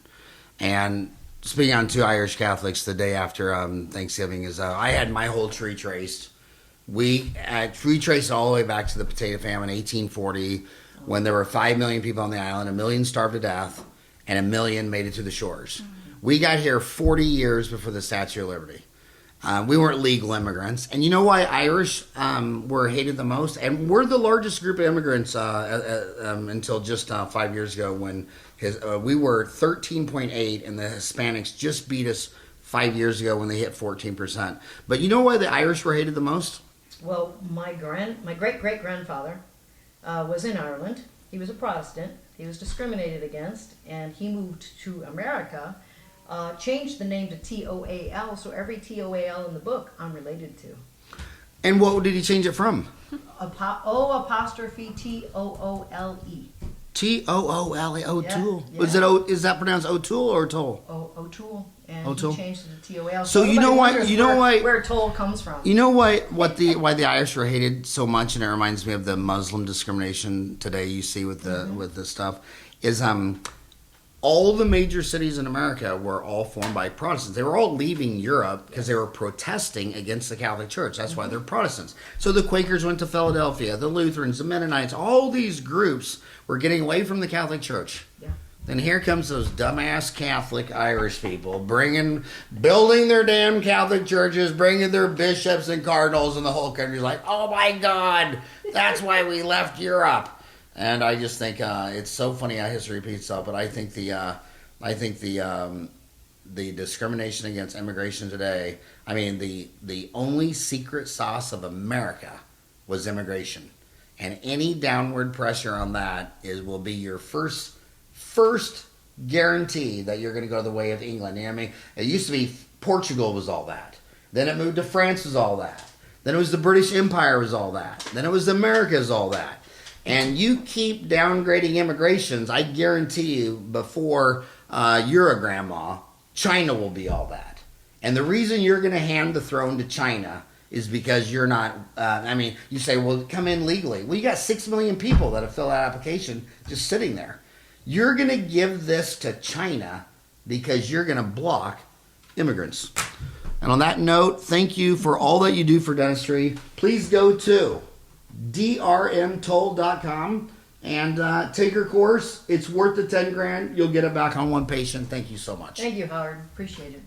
And speaking on 2 Irish Catholics, the day after Thanksgiving is I had my whole tree traced. We traced all the way back to the potato famine, 1840, when there were 5 million people on the island, 1 million starved to death, and 1 million made it to the shores. Mm-hmm. We got here 40 years before the Statue of Liberty. We weren't legal immigrants. And you know why Irish were hated the most? And we're the largest group of immigrants until just 5 years ago when we were 13.8 and the Hispanics just beat us 5 years ago when they hit 14%. But you know why the Irish were hated the most? Well, my great-great-grandfather was in Ireland. He was a Protestant. He was discriminated against, and he moved to America. Changed the name to T-O-A-L, so every T-O-A-L in the book I'm related to. And what did he change it from? O''T-O-O-L-E. T-O-O-L-E, O'Toole. Yeah. Is that pronounced O'Toole or Toal? O'Toole. And O'Toole. He changed it to T-O-A-L. So you know why where Toal comes from. You know why the Irish were hated so much, and it reminds me of the Muslim discrimination today you see with the with the stuff, is all the major cities in America were all formed by Protestants. They were all leaving Europe because they were protesting against the Catholic Church. That's why they're Protestants. So the Quakers went to Philadelphia, the Lutherans, the Mennonites, all these groups were getting away from the Catholic Church. Yeah. Then here comes those dumbass Catholic Irish people building their damn Catholic churches, bringing their bishops and cardinals, and the whole country's like, oh my God, that's why we left Europe. And I just think it's so funny how history repeats itself. But I think the discrimination against immigration today. I mean, the only secret sauce of America was immigration, and any downward pressure on that will be your first guarantee that you're going to go the way of England. You know what I mean? It used to be Portugal was all that. Then it moved to France was all that. Then it was the British Empire was all that. Then it was the Americas all that. And you keep downgrading immigrations, I guarantee you, before you're a grandma, China will be all that. And the reason you're going to hand the throne to China is because you're not, you say, well, come in legally. Well, you got 6 million people that have filled out an application just sitting there. You're going to give this to China because you're going to block immigrants. And on that note, thank you for all that you do for dentistry. Please go to drmtoal.com and take your course. It's worth the $10,000. You'll get it back on one patient. Thank you so much. Thank you, Howard. Appreciate it.